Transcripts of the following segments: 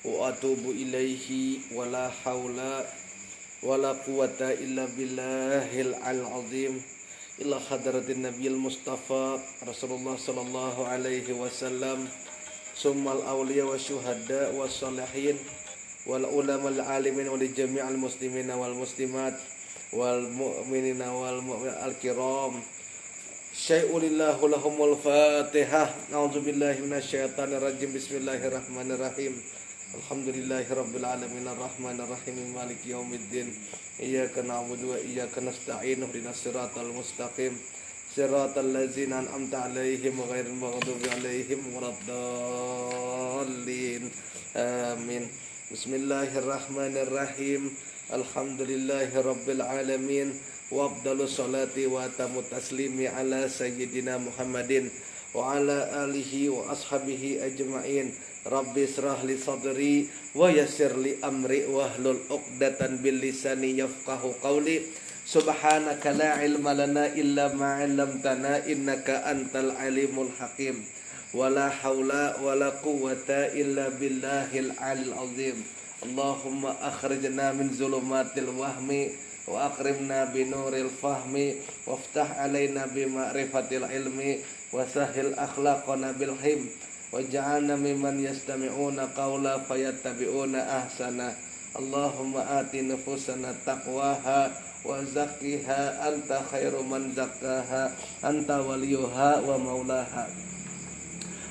wa atubu ilaihi wa la haula wa la quwata illa billahil azim ila hadratin nabiyil mustafa Rasulullah sallallahu alaihi wasallam summal awliya wa syuhada wa salihin wal ulama al alimin wa li jami'al muslimina wal muslimat wal mu'minina wal mu'minat al kiram. Syai'ulillahu lahumul fatihah. A'udzubillahi minasyaitonir rajim. Bismillahirrahmanirrahim. Alhamdulillahi rabbil alamin arrahmanir rahim maliki yaumiddin. Iyyaka na'budu wa iyyaka nasta'in. Ihdinas siratal mustaqim. Siratal ladzina an'amta 'alaihim ghairil maghdubi 'alaihim waladdallin. Amin. Bismillahirrahmanirrahim. Alhamdulillahi rabbil alamin. Wa afdalu salati wa atamu taslimi ala sayyidina Muhammadin wa ala alihi wa ashabihi ajma'in. Rabbi israh li sadri wa yassir li amri wahlul 'uqdatan bil lisani yafqahu qawli. Subhanaka la ilma lana illa ma 'allamtana innaka antal alimul hakim. Wala haula wala quwwata illa billahil alil azim. Allahumma akhrijna min zulumatil wahmi wa akrimna binuril fahmi waftah alaina bima'rifatil ilmi wa sahil akhlaqana bil him waj'alna mimman yastami'una qawla fayattabi'una ahsana. Allahumma ati nufusana taqwaha wa zakkiha anta khairu man zakkaha anta waliyuha wa maulaha.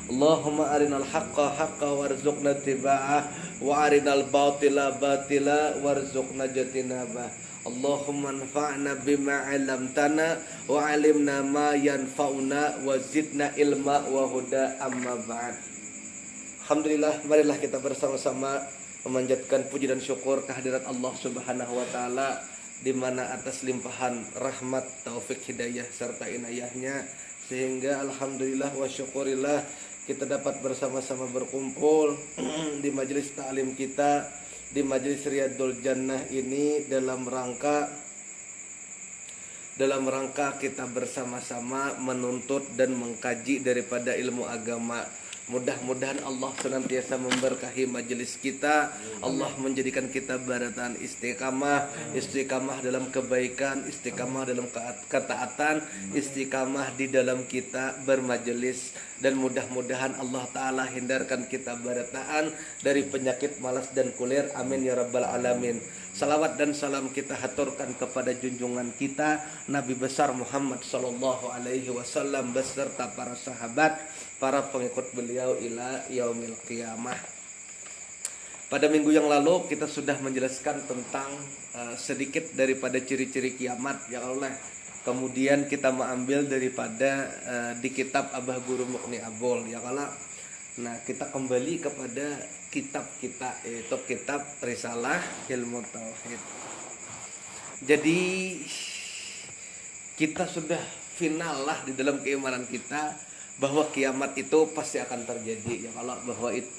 Allahumma arinal haqqa haqqa warzuqna tiba'ah wa arinal batila batila warzuqna jatinabah. Allahumma anfa'na bima 'allamtana wa 'allimna ma yanfa'una wa zidna ilma wa huda amma ba'd. Alhamdulillah, marilah kita bersama-sama memanjatkan puji dan syukur kehadirat Allah Subhanahu wa taala, di mana atas limpahan rahmat, taufik, hidayah serta inayahnya sehingga alhamdulillah wa syukurillah kita dapat bersama-sama berkumpul di majelis ta'lim kita, di majelis Riyadul Jannah ini dalam rangka kita bersama-sama menuntut dan mengkaji daripada ilmu agama. Mudah-mudahan Allah senantiasa memberkahi majelis kita. Allah menjadikan kita baratan istiqamah dalam kebaikan, istiqamah dalam ketaatan, istiqamah di dalam kita bermajelis. Dan mudah-mudahan Allah Ta'ala hindarkan kita barataan dari penyakit malas dan kulir. Amin ya rabbal alamin. Salawat dan salam kita haturkan kepada junjungan kita Nabi besar Muhammad sallallahu alaihi wasallam beserta para sahabat, para pengikut beliau ila yaumil qiyamah. Pada minggu yang lalu kita sudah menjelaskan tentang sedikit daripada ciri-ciri kiamat ya Allah. Kemudian kita mengambil daripada di kitab Abah Guru Mukni Abol ya Allah. Nah, kita kembali kepada kitab kita, yaitu kitab Risalah Ilmu Tauhid. Jadi kita sudah final lah di dalam keimanan kita bahwa kiamat itu pasti akan terjadi ya Allah,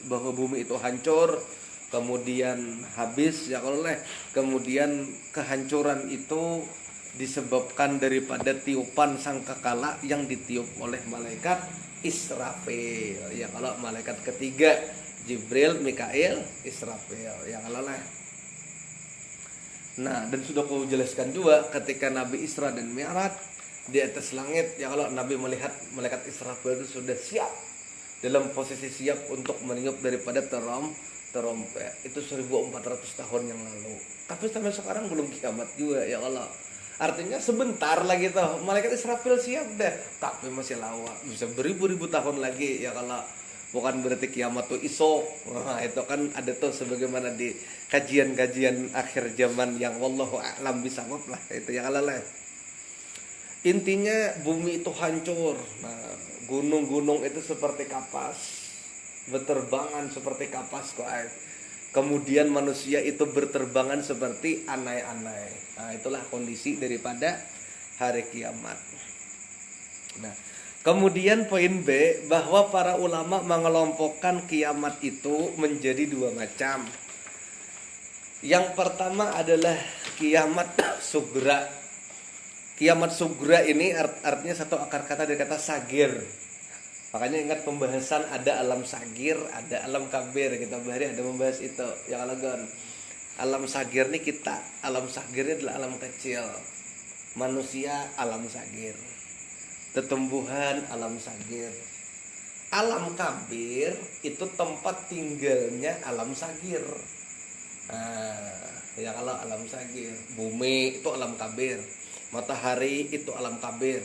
bahwa bumi itu hancur, kemudian habis ya Allah. Kemudian kehancuran itu disebabkan daripada tiupan sangkakala yang ditiup oleh malaikat Israfil ya kalau malaikat ketiga Jibril, Mikail, Israfil ya kalau lah. Nah, dan sudah aku jelaskan juga ketika Nabi Isra dan Mi'raj di atas langit ya kalau Nabi melihat malaikat Israfil itu sudah siap dalam posisi siap untuk meniup daripada trompet. Itu 1400 tahun yang lalu. Tapi sampai sekarang belum kiamat juga ya Allah. Artinya sebentar lagi tuh malaikat Israfil siap deh, tapi masih lama, bisa beribu-ribu tahun lagi ya kalau bukan berarti kiamat tuh isok. Nah, itu kan ada tuh sebagaimana di kajian-kajian akhir zaman yang wallahu a'lam bisawab lah itu ya kalau lah. Intinya bumi itu hancur. Nah, gunung-gunung itu seperti kapas, berterbangan seperti kapas kok. Kemudian manusia itu berterbangan seperti anai-anai. Nah, itulah kondisi daripada hari kiamat. Nah, kemudian poin B, bahwa para ulama mengelompokkan kiamat itu menjadi dua macam. Yang pertama adalah kiamat sugra. Kiamat sugra ini artinya satu akar kata dari kata sagir. Makanya ingat pembahasan ada alam sagir, ada alam kabir. Kita hari ada membahas itu. Yang alagon. Alam sagir ini kita. Alam sagir ini adalah alam kecil. Manusia alam sagir. Tumbuhan alam sagir. Alam kabir itu tempat tinggalnya alam sagir. Ya kalau alam sagir, bumi itu alam kabir, matahari itu alam kabir,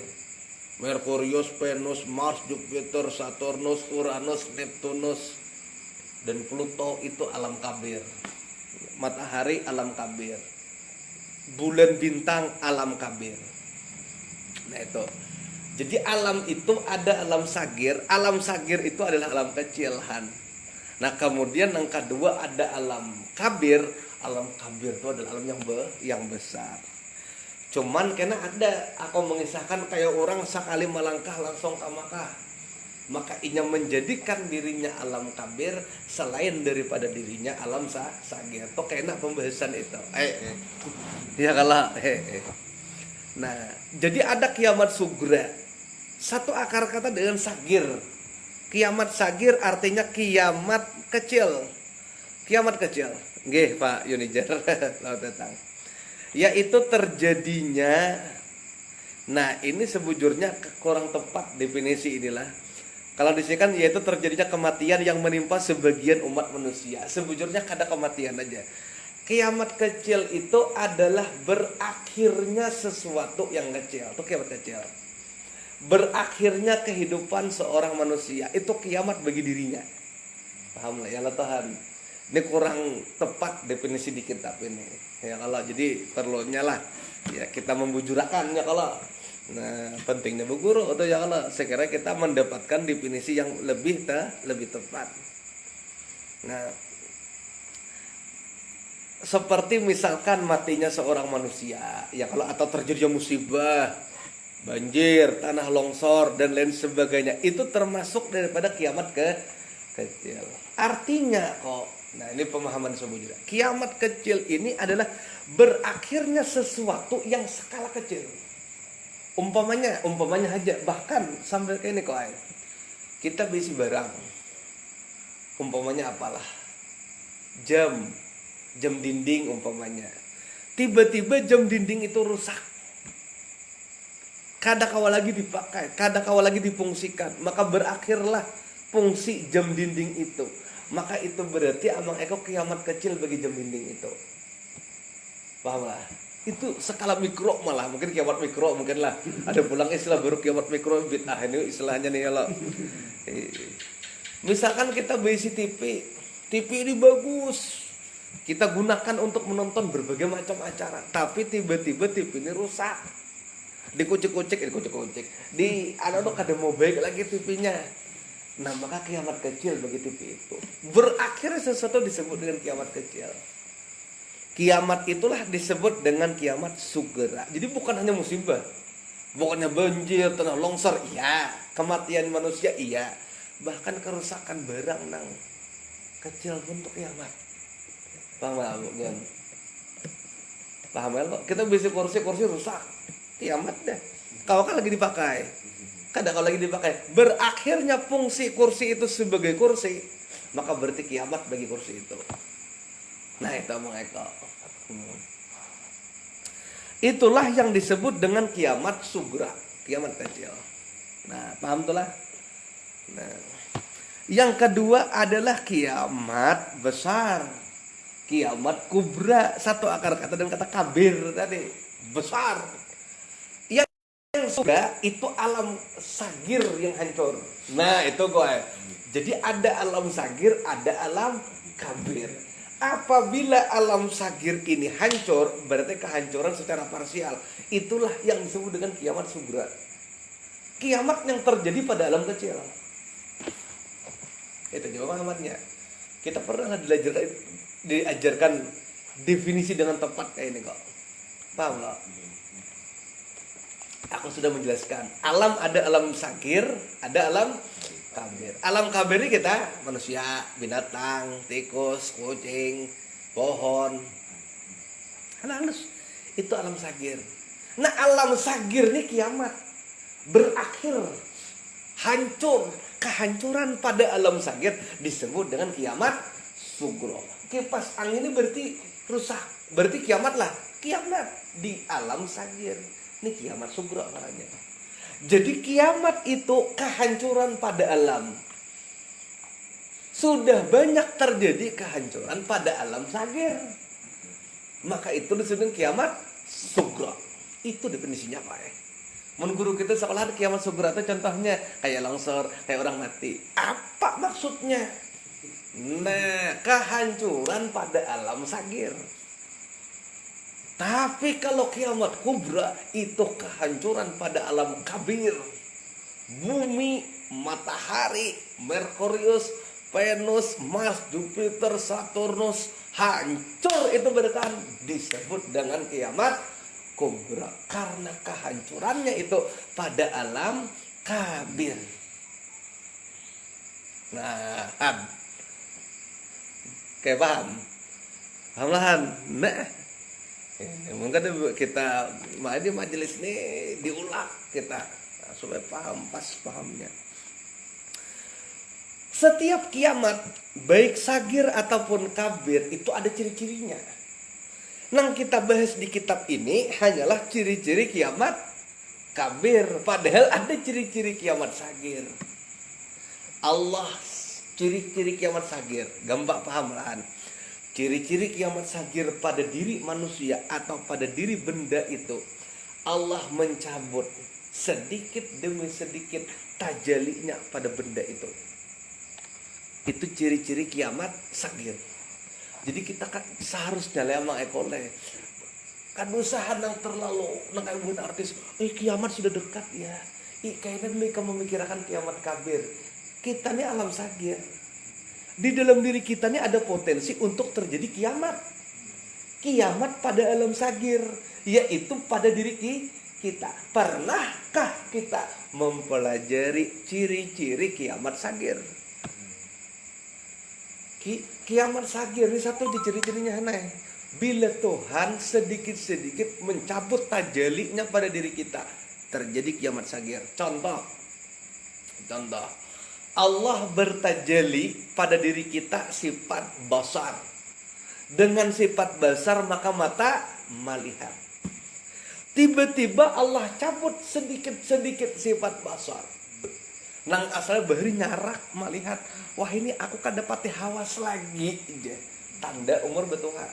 Merkurius, Venus, Mars, Jupiter, Saturnus, Uranus, Neptunus, dan Pluto itu alam kabir. Matahari alam kabir, bulan bintang alam kabir. Nah itu. Jadi alam itu ada alam sagir. Alam sagir itu adalah alam kecil, Han. Nah kemudian yang kedua ada alam kabir. Alam kabir itu adalah alam yang besar. Cuman karena ada aku mengisahkan kayak orang sekali melangkah langsung ke Makkah. Maka inya menjadikan dirinya alam kabir selain daripada dirinya alam sagir. Itu kayaknya pembahasan itu. Ya kalau Nah, jadi ada kiamat sugra. Satu akar kata dengan sagir. Kiamat sagir artinya kiamat kecil. Kiamat kecil. Nggih, Pak Yunijar. Selamat datang. Yaitu terjadinya. Nah, ini sebujurnya kurang tepat definisi inilah. Kalau di sini kan yaitu terjadinya kematian yang menimpa sebagian umat manusia. Sebujurnya kada kematian aja. Kiamat kecil itu adalah berakhirnya sesuatu yang kecil. Itu kiamat kecil. Berakhirnya kehidupan seorang manusia. Itu kiamat bagi dirinya. Paham lah ya Tuhan. Ini kurang tepat definisi di kitab ini. Ya kalau jadi perlunya lah ya kita membujurakannya kalau. Nah, pentingnya Bu Guru atau ya kalau sekiranya kita mendapatkan definisi yang lebih tepat. Nah, seperti misalkan matinya seorang manusia, ya kalau atau terjadi musibah, banjir, tanah longsor dan lain sebagainya, itu termasuk daripada kiamat kecil. Artinya kok, nah ini pemahaman sebujurnya. Kiamat kecil ini adalah berakhirnya sesuatu yang skala kecil. Umpamanya aja, bahkan sampai kayak ini kok, kita beli barang. Umpamanya apalah, jam dinding umpamanya. Tiba-tiba jam dinding itu rusak. Kada kawa lagi dipakai, kada kawa lagi difungsikan, maka berakhirlah fungsi jam dinding itu. Maka itu berarti Abang Eko kiamat kecil bagi jam dinding itu. Paham lah? Itu skala mikro malah, mungkin kiamat mikro mungkin lah. Ada pulang istilah baru kiamat mikro bid'ah ini istilahnya nih kalau. Misalkan kita beli TV ini bagus. Kita gunakan untuk menonton berbagai macam acara, tapi tiba-tiba TV ini rusak. Dikucek-kucek, di kada mau baik lagi TV-nya. Nah, maka kiamat kecil bagi TV itu. Berakhir sesuatu disebut dengan kiamat kecil. Kiamat itulah disebut dengan kiamat sugera. Jadi bukan hanya musibah. Bukannya banjir, tanah longsor, iya. Kematian manusia, iya. Bahkan kerusakan barang nang kecil pun untuk kiamat. Paham kan? Paham kan? Kita beli kursi rusak. Kiamat dah. Kalau kan lagi dipakai. Kadang kalau lagi dipakai. Berakhirnya fungsi kursi itu sebagai kursi. Maka berarti kiamat bagi kursi itu. Nah itu Bang Eko. Itulah yang disebut dengan kiamat sugra. Kiamat kecil. Nah paham tuh lah. Nah, yang kedua adalah kiamat besar. Kiamat kubra. Satu akar kata dan kata kabir tadi. Besar. Yang sudah itu alam sagir yang hancur. Nah itu gue. Jadi ada alam sagir, ada alam kabir. Apabila alam sagir ini hancur, berarti kehancuran secara parsial. Itulah yang disebut dengan kiamat sugra. Kiamat yang terjadi pada alam kecil. Itu jawabannya. Kita pernah diajarkan definisi dengan tepat kayak ini kok. Paham nggak? Aku sudah menjelaskan. Alam ada alam sagir, ada alam kabir. Alam kabir ini kita manusia, binatang, tikus, kucing, pohon. Halus. Itu alam sagir. Nah, alam sagir ini kiamat. Berakhir. Hancur. kehancuran pada alam sagir disebut dengan kiamat sugro. Kipas angin ini berarti rusak, berarti kiamat lah, kiamat di alam sagir. Ini kiamat sugro namanya. Jadi kiamat itu kehancuran pada alam. Sudah banyak terjadi kehancuran pada alam sagir. Maka itu disebut kiamat sugro. Itu definisinya apa ya? Menurut guru kita sekolah kiamat sugro itu contohnya kayak longsor, kayak orang mati. Apa maksudnya? Nah, kehancuran pada alam sagir. Tapi kalau kiamat kubra itu kehancuran pada alam kabir. Bumi, matahari, Merkurius, Venus, Mars, Jupiter, Saturnus hancur, itu berkan disebut dengan kiamat kubra karena kehancurannya itu pada alam kabir. Nah, kayak paham? Paham lah. Nah, mungkin kita di majelis ini diulang kita supaya paham pas pahamnya. Setiap kiamat, baik sagir ataupun kabir, itu ada ciri-cirinya. Yang kita bahas di kitab ini hanyalah ciri-ciri kiamat kabir. Padahal ada ciri-ciri kiamat sagir. Allah, ciri-ciri kiamat sagir. Gampang paham lah. Ciri-ciri kiamat sagir pada diri manusia atau pada diri benda itu, Allah mencabut sedikit demi sedikit tajalinya pada benda itu. Itu ciri-ciri kiamat sagir. Jadi kita kan seharusnya emang ekole kan usaha yang terlalu nang artis kiamat sudah dekat ya. Kayaknya mereka memikirkan kiamat kabir. Kita ini alam sagir. Di dalam diri kita ini ada potensi untuk terjadi kiamat. Kiamat pada alam sagir, yaitu pada diri kita. Pernahkah kita mempelajari ciri-ciri kiamat sagir? Kiamat sagir ini satu ciri-cirinya aneh. Bila Tuhan sedikit-sedikit mencabut tajalinya pada diri kita, terjadi kiamat sagir. Contoh. Allah bertajali pada diri kita sifat basar. Dengan sifat basar maka mata melihat. Tiba-tiba Allah cabut sedikit-sedikit sifat basar. Nang asal bahari nyarak melihat, wah ini aku kan dapat hawas lagi. Tanda umur betuha.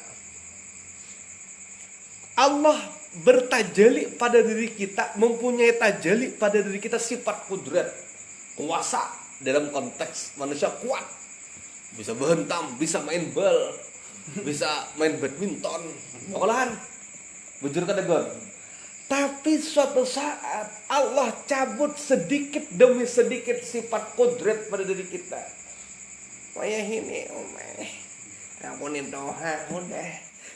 Allah bertajali pada diri kita, mempunyai tajali pada diri kita sifat kudrat, kuasa. Dalam konteks manusia kuat, bisa berhentam, bisa main bal, bisa main badminton, olahan, bujur kategori. Tapi suatu saat Allah cabut sedikit demi sedikit sifat kudrat pada diri kita. Wayah ini, kamu nih doa, udah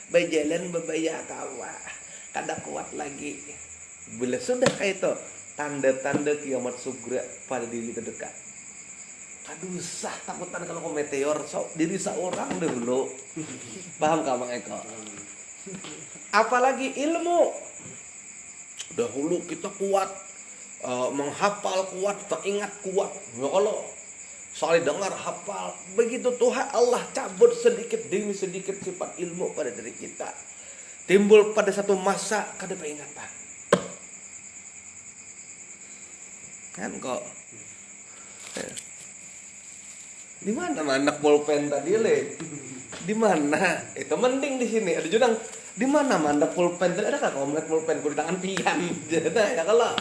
berjalan berbaya kawa, kada kuat lagi. Bila sudah kayak itu, tanda-tanda kiamat sugro pada diri terdekat. Aduh, takutan kalau meteor diri seorang dulu. Paham Kak Bang Eko? Apalagi ilmu. Dahulu kita kuat, menghafal kuat, teringat kuat. Ya kalau soal dengar hafal, begitu Tuhan Allah cabut sedikit demi sedikit sifat ilmu pada diri kita. Timbul pada satu masa kada peringatan. Kan kok. Di mana anak bolpen tadi le? Di mana? Itu mending di sini. Ada jurang. Di mana mandak pulpen? Tidak ada kalau melihat pulpen di tangan pian. Jadi ya kalau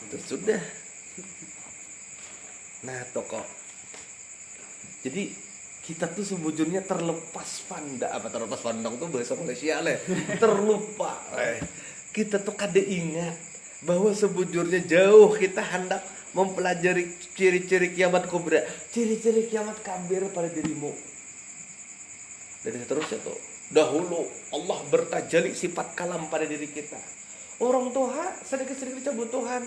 itu sudah. Nah toko. Jadi kita tuh sebujurnya terlepas pandang tuh bahasa Malaysia le. Terlupa. Kita tuh kada ingat bahwa sebujurnya jauh kita hendak mempelajari ciri-ciri kiamat kubra, ciri-ciri kiamat kabir pada dirimu. Dan seterusnya tuh. Dahulu Allah bertajali sifat kalam pada diri kita. Orang tua sedikit-sedikit cabut Tuhan.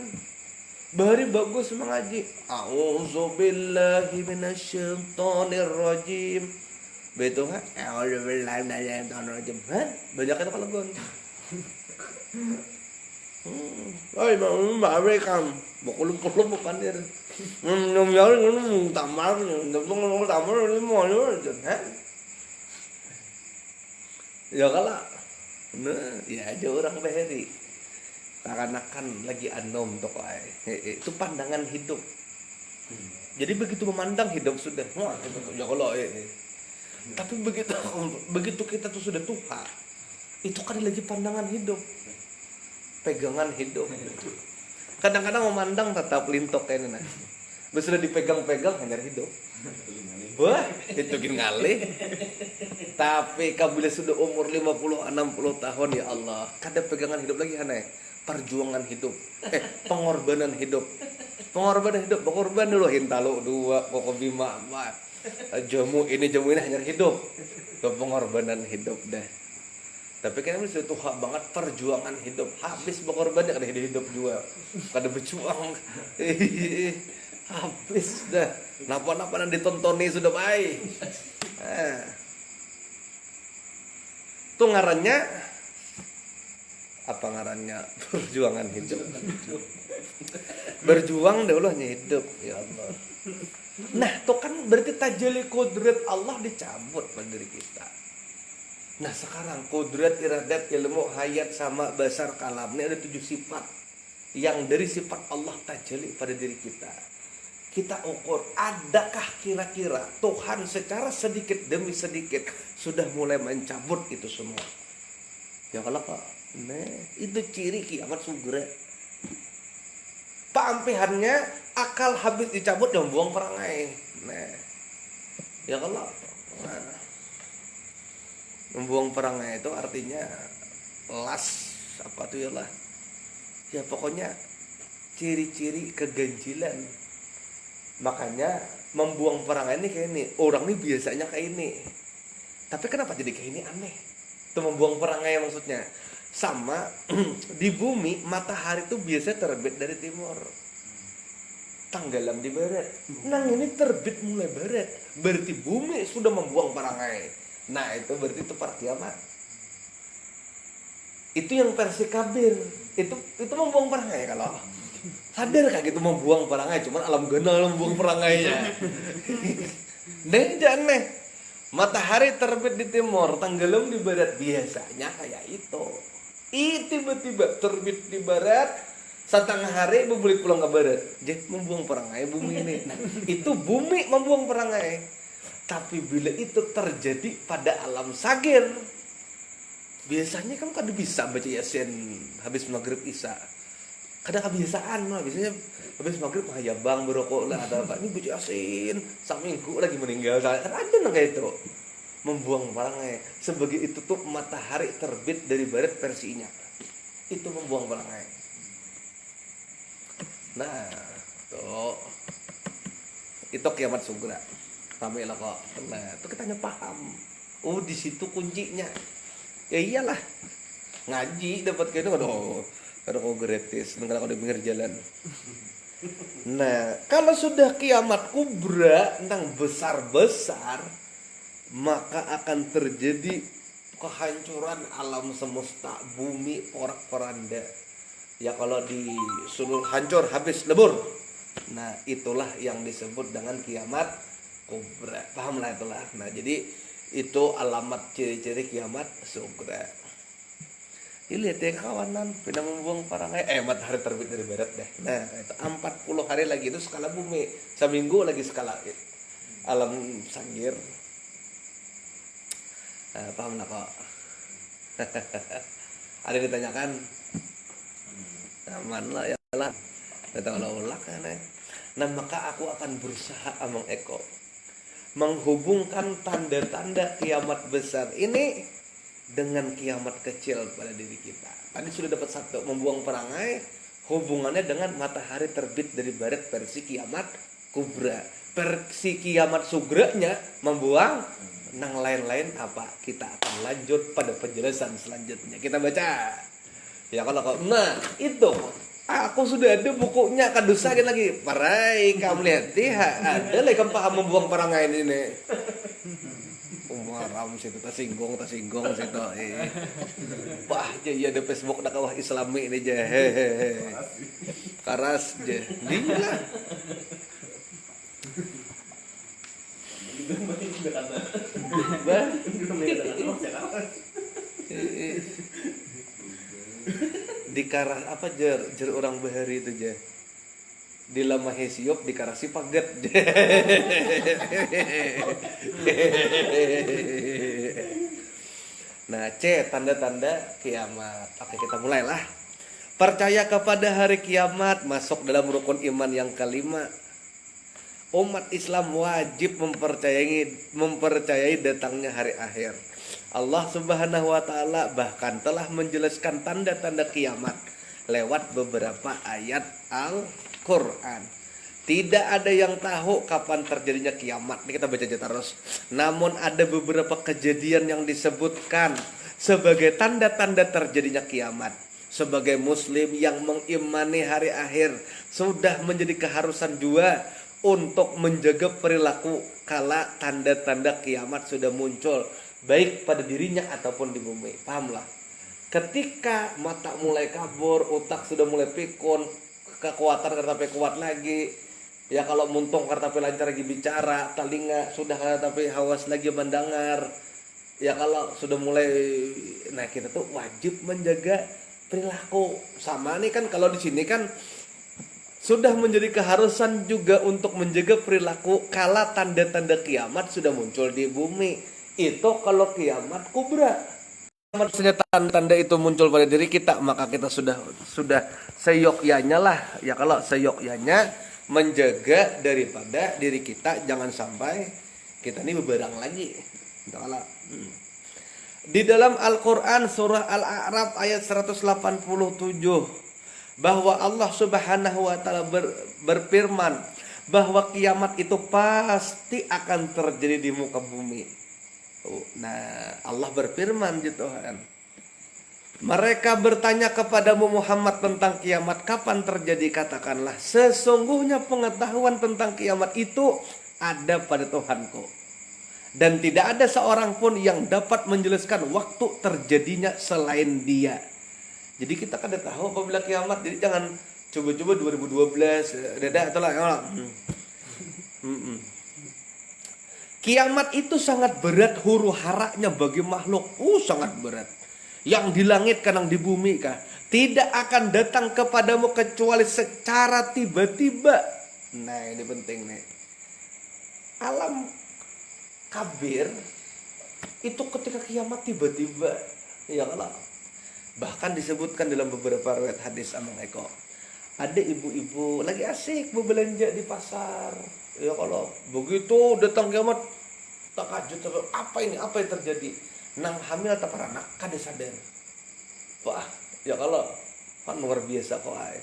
Bahari bagus mengaji. A'udzubillahi minasyaitonirrajim. Betul kan? A'udzubillahi minasyaitonirrajim. Banyak itu kalau gon. Oi, mau memberikan. Bakulum-kulum pandir. Nyom ya ngono tamar, ngomong tamar ini mau ha. Ya kalah. Nah, ya ada orang beheri. Seakan-akan lagi anom toko itu pandangan hidup. Jadi begitu memandang hidup sudah, wah itu ya kalau tapi begitu kita tuh sudah tuha, itu kan lagi pandangan hidup, pegangan hidup. Kadang-kadang memandang tetap lintok kayak nah. Sudah dipegang-pegang hanya hidup. Wah, itu ngalih. Tapi kabila sudah umur 50 60 tahun ya Allah, kada pegangan hidup lagi aneh. Perjuangan hidup. Pengorbanan hidup. Pengorban dulu hintalo dua, pokok bima, jamu ini hanya hidup. Pengorbanan hidup dah. Tapi kan sudah tuha banget perjuangan hidup. Habis pengorbannya kada hidup juga. Kada berjuang. Habis dah. Napa-napa yang ditontoni sudah baik. Itu ngarannya apa ngarannya? Perjuangan hidup. Berjuang dahulu hanya hidup ya Allah. Nah, itu kan berarti tajalli kodrat Allah dicabut pada diri kita. Nah, sekarang kodrat, iradat, ilmu, hayat sama basar kalam ini ada 7 sifat yang dari sifat Allah tajalli pada diri kita. Kita ukur, adakah kira-kira Tuhan secara sedikit demi sedikit sudah mulai mencabut itu semua? Ya kalau Pak, nah itu ciri kiamat segera. Paampihannya akal habis dicabut dan buang perangai. Nah, ya kalau membuang perangai itu artinya las apa tuh ya lah? Ya pokoknya ciri-ciri keganjilan. Makanya membuang perangai ini kayak ini. Orang ini biasanya kayak ini. Tapi kenapa jadi kayak ini aneh? Itu membuang perangai maksudnya. Sama di bumi matahari itu biasa terbit dari timur, tenggelam di barat. Nah ini terbit mulai barat, berarti bumi sudah membuang perangai. Nah itu berarti itu kiamat. Itu yang versi kabir. Itu membuang perangai kalau sadar kah gitu membuang perangai, cuman alam genal membuang perangainya. Jangan nih. Matahari terbit di timur, tenggelam di barat biasanya kayak itu. Tiba-tiba terbit di barat, setengah hari boleh pulang ke barat. Jadi membuang perangai bumi ini. Nah, itu bumi membuang perangai. Tapi bila itu terjadi pada alam sagir, biasanya kan kada bisa baca Yasin habis maghrib isya. Kada kebiasaan mah biasanya habis maghrib ya bang berokok lah ada apa ini baca Yasin saminggu lagi meninggal. Kan ada nang kayak itu. Membuang perangai sebagai itu tuh matahari terbit dari barat versinya itu membuang perangai. Nah tuh itu kiamat segera sampai lah kok. Nah itu kita hanya paham. Oh di situ kuncinya. Ya iyalah ngaji dapat kayak itu kada kok gratis dengan kalau di pinggir jalan. Nah kalau sudah kiamat kubra tentang besar-besar, maka akan terjadi kehancuran alam semesta, bumi porak-poranda. Ya kalau disuruh hancur habis lebur. Nah, itulah yang disebut dengan kiamat kubra. Pahamlah itulah. Nah, jadi itu alamat ciri-ciri kiamat sugra. Dilihat ya kawanan, pindah membuang perangai. Matahari terbit dari barat deh. Nah, itu 40 hari lagi itu skala bumi. Seminggu lagi skala alam sagir. Paham lah kok. Ada yang ditanyakan aman lah ya lah kata ulak kan. Nah maka aku akan berusaha amang Eko menghubungkan tanda-tanda kiamat besar ini dengan kiamat kecil pada diri kita. Tadi sudah dapat satu, membuang perangai, hubungannya dengan matahari terbit dari barat versi kiamat kubra. Versi kiamat sugranya membuang. Nang lain-lain apa? Kita akan lanjut pada penjelasan selanjutnya. Kita baca. Ya kalau nah itu aku sudah ada bukunya kadusakin lagi. Parai kamu lihat ada lagi kamu paham membuang perangai ini. Umaram situ tersinggung situ. Wah, jadi ada Facebook nak kawah Islami ini je. Karas je. Dilah. Bah. Di karas apa jer orang bahari itu je. Di lamahe siop di karasi paget. Nah, C tanda-tanda kiamat. Oke, kita mulailah. Percaya kepada hari kiamat masuk dalam rukun iman yang kelima. Umat Islam wajib mempercayai datangnya hari akhir. Allah Subhanahu wa taala bahkan telah menjelaskan tanda-tanda kiamat lewat beberapa ayat Al-Qur'an. Tidak ada yang tahu kapan terjadinya kiamat. Ini kita baca aja terus. Namun ada beberapa kejadian yang disebutkan sebagai tanda-tanda terjadinya kiamat. Sebagai muslim yang mengimani hari akhir, sudah menjadi keharusan juga untuk menjaga perilaku kala tanda-tanda kiamat sudah muncul, baik pada dirinya ataupun di bumi. Pahamlah? Ketika mata mulai kabur, otak sudah mulai pikun, kekuatan kereta kuat lagi. Ya kalau muntung karena tapi lancar lagi bicara, telinga sudah tapi hawas lagi mendengar. Ya kalau sudah mulai, nah kita tuh wajib menjaga perilaku. Sama nih kan kalau di sini kan sudah menjadi keharusan juga untuk menjaga perilaku kala tanda-tanda kiamat sudah muncul di bumi. Itu kalau kiamat kubra. Maksudnya tanda-tanda itu muncul pada diri kita, maka kita sudah seyogyanya lah. Ya kalau seyogyanya menjaga daripada diri kita jangan sampai kita ini beberang lagi. Di dalam Al-Qur'an surah Al-A'raf ayat 187 bahwa Allah Subhanahu wa taala berfirman bahwa kiamat itu pasti akan terjadi di muka bumi. Nah, Allah berfirman gitu kan. Mereka bertanya kepadamu Muhammad tentang kiamat kapan terjadi, katakanlah sesungguhnya pengetahuan tentang kiamat itu ada pada Tuhanku dan tidak ada seorang pun yang dapat menjelaskan waktu terjadinya selain Dia. Jadi kita kan tahu apabila kiamat, jadi jangan coba-coba 2012 dadah itulah. Kiamat itu sangat berat huru haranya bagi makhluk. Sangat berat. Yang di langit kan yang di bumi kah tidak akan datang kepadamu kecuali secara tiba-tiba. Nah ini penting nih. Alam kabir itu ketika kiamat tiba-tiba. Ya Allah. Bahkan disebutkan dalam beberapa riwayat hadis Amang Eko. Ada ibu-ibu lagi asik berbelanja di pasar. Ya kalau begitu datang kiamat tak kajut, apa ini, apa yang terjadi? Nang hamil atau para anak kada sadar. Wah, ya kalau kan luar biasa kok ay.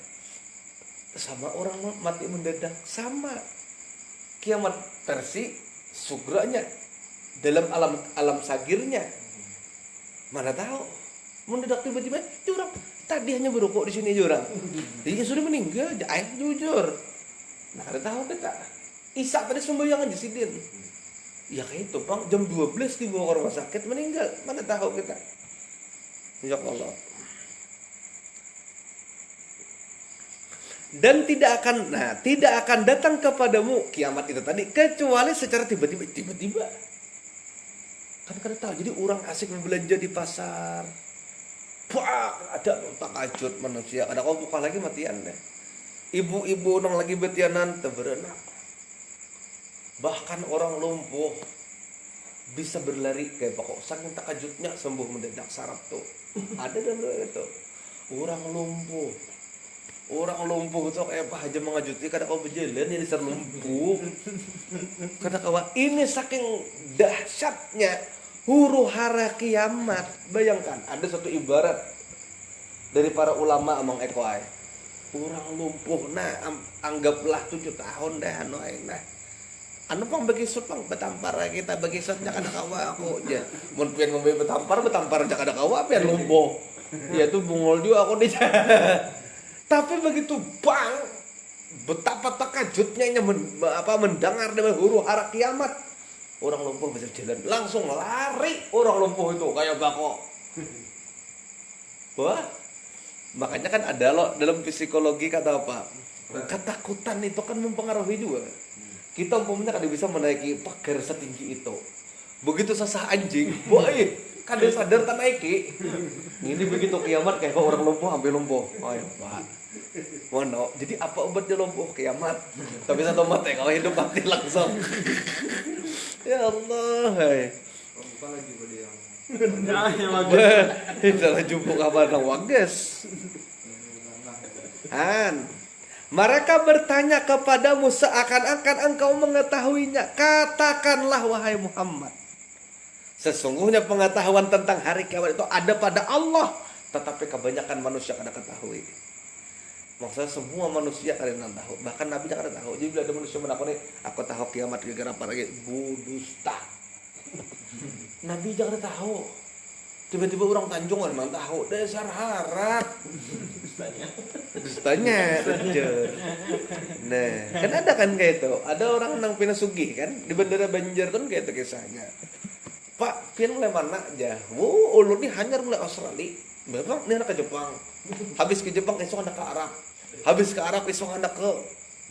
Sama orang mati mendadak sama. Kiamat versi sugranya dalam alam sagirnya. Mana tahu mendadak tiba-tiba jurang. Tadi hanya berukuk di sini jurang. Dia sudah meninggal, air jujur. Nah, kada tahu kita. Isa tadi sembahyang aja sidin. Ya kayak itu bang, jam 12 dibawa ke rumah sakit meninggal, mana tahu kita. Ya Allah. Dan tidak akan datang kepadamu kiamat itu tadi kecuali secara tiba-tiba. Kan kada tahu. Jadi orang asik berbelanja di pasar, ada takajut manusia. Ada kau buka lagi matian deh. Ibu-ibu nong lagi betianan teberenak. Bahkan orang lumpuh bisa berlari kayak pokok saking takajutnya sembuh mendadak sarap tuh. Ada dan itu. Orang lumpuh itu kayak apa aja mengajuti kada kau berjalan ya disar lumpuh. Kata kawan ini saking dahsyatnya huru hara kiamat. Bayangkan ada satu ibarat dari para ulama Amang Eko ay. Orang lumpuh nah anggaplah 7 tahun dah nah. Anu pang bagi sut pang betampar kita bagi sutnya kada kawa aku aja. Mun pian ngombe betampar aja kada kawa pian lumpuh. Ya tuh bungol juga aku di. Tapi begitu bang betapa takajutnya mendengar dengan huru hara kiamat. Orang lumpuh bisa jalan langsung lari orang lumpuh itu kayak bako. Wah. Makanya kan ada loh dalam psikologi kata apa? Ketakutan itu kan mempengaruhi juga. Kita umpamanya kada bisa menaiki pagar setinggi itu. Begitu sesah anjing, boy, kada sadar tak naiki. Ini begitu kiamat kayak orang lumpuh ambil lumpuh. Oh ya, Pak. Mono. Jadi apa obatnya lumpuh? Kiamat. Tapi satu mati kalau hidup mati langsung. Ya Allah, hai. Bukan lagi pada yang Nah, yang bagus. Salah jumpa kabar nang wages. Mereka bertanya kepadamu seakan-akan engkau mengetahuinya. Katakanlah wahai Muhammad, sesungguhnya pengetahuan tentang hari kiamat itu ada pada Allah, tetapi kebanyakan manusia kada ketahui. Maksudnya semua manusia kada tahu, bahkan Nabi kada tahu. Jadi bila ada manusia menakoni, aku tahu kiamat gara-gara apa lagi? Budusta. Nabi jangan tahu. Tiba-tiba orang Tanjung memang tahu, dasar harap. Dustanya. Nah, kan ada kan kayak itu. Ada orang nang pina sugih kan di Bandara Banjar kan kayak itu kisahnya. Pak, pian mulai mana aja? Ulun ni hanyar mulai Australia. Memang ni anak ke Jepang. Habis ke Jepang esok anak ke Arab. Habis ke Arab esok anak ke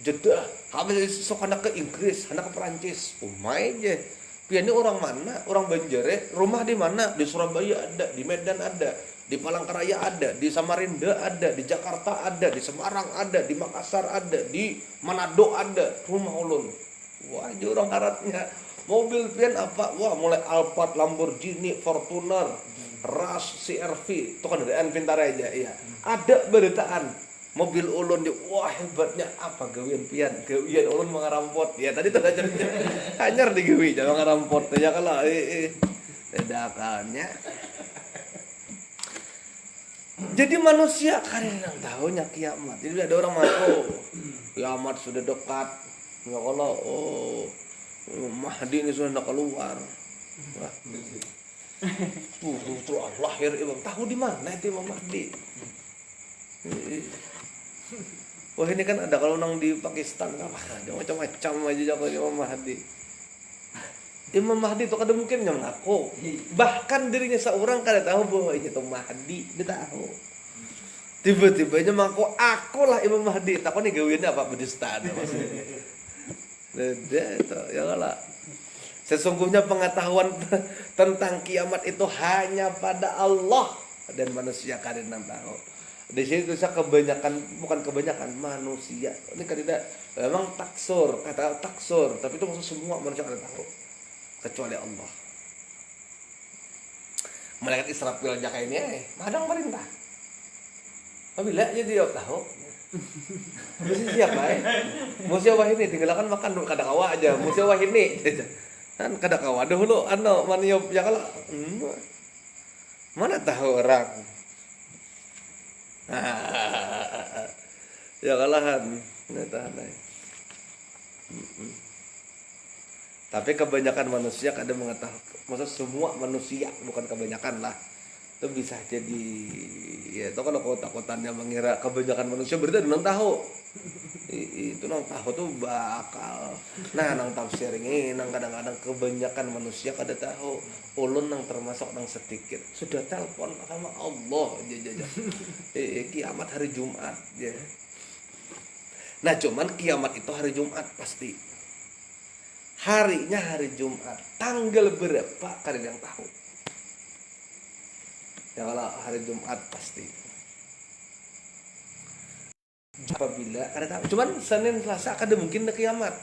Jeddah. Habis esok anak ke Inggris, anak ke Perancis. Main je. Pian ini orang mana? Orang Banjar. Rumah di mana? Di Surabaya ada, di Medan ada, di Palangkaraya ada, di Samarinda ada, di Jakarta ada, di Semarang ada, di Makassar ada, di Manado ada. Rumah ulun. Wah, aja orang haratnya. Mobil pian apa? Wah, mulai Alphard, Lamborghini, Fortuner, Rush, CR-V. Itu kan dari Vintar aja, iya. Ada beritaan. Mobil ulun di, wah hebatnya apa gawian pian? Gawian ulun mengarampot. Ya tadi tuh hanyar digawi, jangan ngarampot. Ya kalau dadakannya. Jadi manusia kadang tahunya kiamat. Jadi ada orang masuk, kiamat sudah dekat. Ya Allah, Mahdi ini sudah nak keluar. Wah. Tuh lahir Imam. Tahu di mana itu Imam Mahdi? Wah ini kan ada kalau nang di Pakistan kan ada macam-macam aja jago Imam Mahdi. Imam Mahdi itu kada mungkin yang ngaku. Bahkan dirinya seorang kada tahu bahwa itu Mahdi, dia tahu. Tiba-tiba nya mengaku akulah Imam Mahdi. Takon nih gawiannya apa bedustaan maksudnya. Itu ya lah. Sesungguhnya pengetahuan tentang kiamat itu hanya pada Allah dan manusia kada tahu. Di sini tulisnya kebanyakan, bukan kebanyakan manusia. Ini kan tidak memang taksur, kata taksur, tapi itu maksud semua manusia kada tahu kecuali Allah. Malaikat Israfil aja kayak ini, madang perintah. Apabila aja dia tahu. Mesti siapa Musia wah ini tinggalkan makan dulu kada kawa aja. Musia wah ini. Kan kada kawa dulu maniop ya kalau mana tahu orang. Ya kalahan tapi kebanyakan manusia kadang mengetahui, maksud semua manusia bukan kebanyakan lah, itu bisa jadi ya itu kalau kota-kotanya mengira kebanyakan manusia berarti nang tahu itu nang tahu tuh bakal nang tafsir ini nang kadang-kadang kebanyakan manusia kada tahu. Ulun nang termasuk nang sedikit sudah telepon sama Allah aja kiamat hari Jumat ya. Nah cuman kiamat itu hari Jumat pasti harinya hari Jumat, tanggal berapa kalian yang tahu ya. Kalau hari Jumat pasti apabila kada tahu. Cuman Senin Selasa kada mungkin ada kiamat.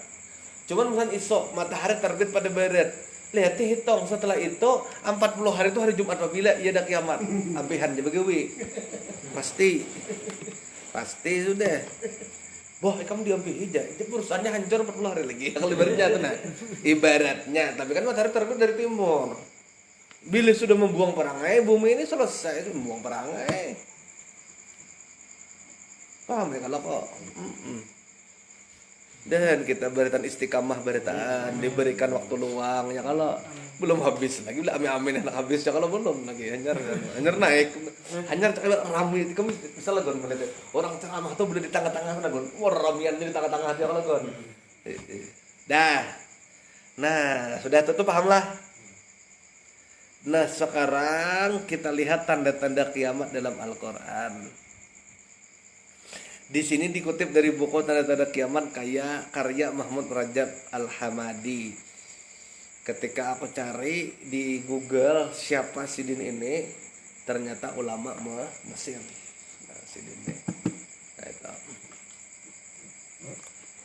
Cuman bukan isok matahari terbit pada barat. Lihat hitung setelah itu 40 hari itu hari Jumat apabila ia ada kiamat. Ampihan je begawi. Pasti sudah. Wah, kamu diambil aja. Itu perusahaannya hancur 40 hari lagi. Kalau ibaratnya tuh nah. Ibaratnya, tapi kan matahari terbit dari timur. Bila sudah membuang perangai, bumi ini selesai membuang perangai. Paham ya kalau kok? Dan kita berikan istiqamah beritaan, diberikan waktu luang ya kalau belum habis lagi bila amin enak habis ya kalau belum lagi hanyar naik hanyar kalau ramai itu kamu misalnya gon melihat orang ceramah tuh boleh di tengah-tengah mana gon ramian di tengah-tengah dia kalau gon nah sudah tentu pahamlah. Nah sekarang kita lihat tanda-tanda kiamat dalam Al-Quran. Di sini dikutip dari buku Tanda-tanda Kiamat karya Mahmud Rajab Al-Hamadi. Ketika aku cari di Google siapa Sidin ini, ternyata ulama Mesir. Nah, Sidin ini. Nah, itu.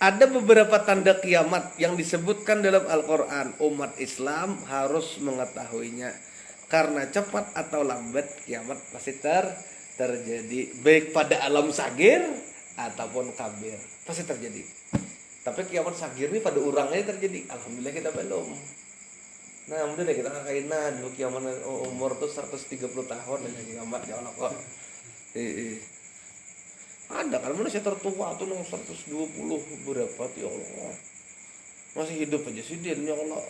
Ada beberapa tanda kiamat yang disebutkan dalam Al-Quran. Umat Islam harus mengetahuinya. Karena cepat atau lambat kiamat pasti terjadi. Baik pada alam sagir ataupun kabir. Pasti terjadi. Tapi kiamat sagir ini pada orangnya terjadi. Alhamdulillah kita belum. Nah, alhamdulillah kita kakaina dulu kiamat umur tuh 130 tahun dan kiamat ya Allah kok. Ada kan manusia tertua tuh 120 berapa tuh ya Allah. Masih hidup aja sih dia ya Allah.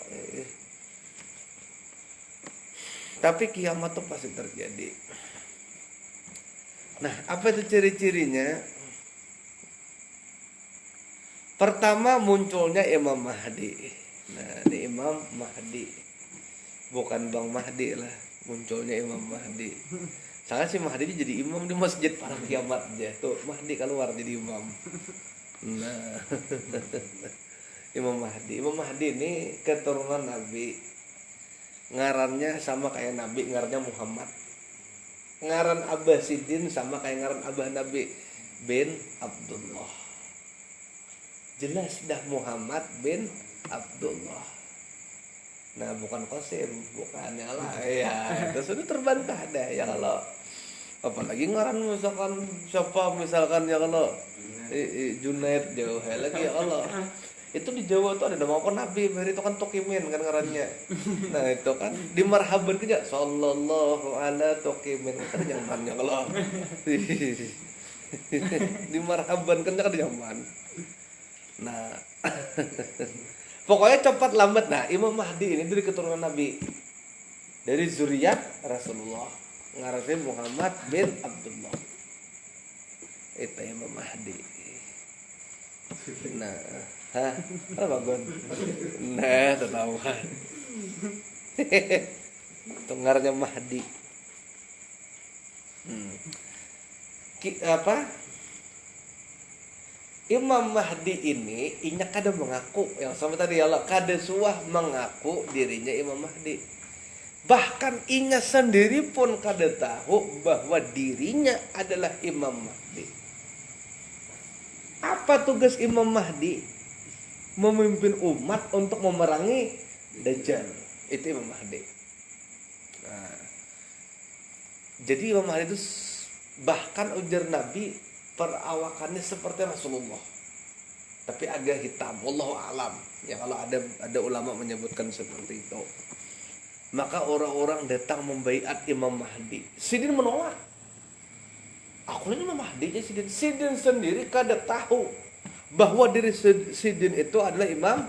Tapi kiamat tuh pasti terjadi. Nah, apa itu ciri-cirinya? Pertama munculnya Imam Mahdi. Nah, ini Imam Mahdi. Bukan Bang Mahdi lah, munculnya Imam Mahdi. Sangat si Mahdi jadi imam di masjid pada kiamat aja. Tuh Mahdi keluar jadi imam. Nah, Imam Mahdi. Imam Mahdi ini keturunan Nabi. Ngarannya sama kayak Nabi, ngarannya Muhammad. Ngaran Abah Sidin sama kayak ngaran Abah Nabi bin Abdullah. Jelas dah Muhammad bin Abdullah. Nah, bukan Qasim, bukannya lah ya. Terus udah terbantah dah ya kalau apalagi ngaran misalkan siapa misalkan ya kalau Junaid jauh lagi ya Allah. Itu di Jawa tuh ada nama apa Nabi, baru itu kan Tokimin kan ngarannya. Nah, itu kan dimarhaban kerja sallallahu ala Tokimin kan zamannya kalau. Dimarhaban kan zaman. Nah, pokoknya cepat lambat. Nah, Imam Mahdi ini dari keturunan Nabi, dari zuriat Rasulullah, ngarannya Muhammad bin Abdullah. Itu Imam Mahdi. Nah, apa bagus? Nah, tahu kan? Tenggarnya Mahdi. Apa? Imam Mahdi ini inya kada mengaku yang sama tadi Allah kada suah mengaku dirinya Imam Mahdi. Bahkan inya sendiri pun kada tahu bahwa dirinya adalah Imam Mahdi. Apa tugas Imam Mahdi? Memimpin umat untuk memerangi Dajjal. Itu Imam Mahdi. Nah, jadi Imam Mahdi itu bahkan ujar Nabi perawakannya seperti Rasulullah, tapi agak hitam. Wallahu a'lam. Ya kalau ada ulama menyebutkan seperti itu. Maka orang-orang datang membaiat Imam Mahdi. Sidin menolak. Aku ini Imam Mahdi ya Sidin. Sidin sendiri kada tahu bahwa diri Sidin itu adalah Imam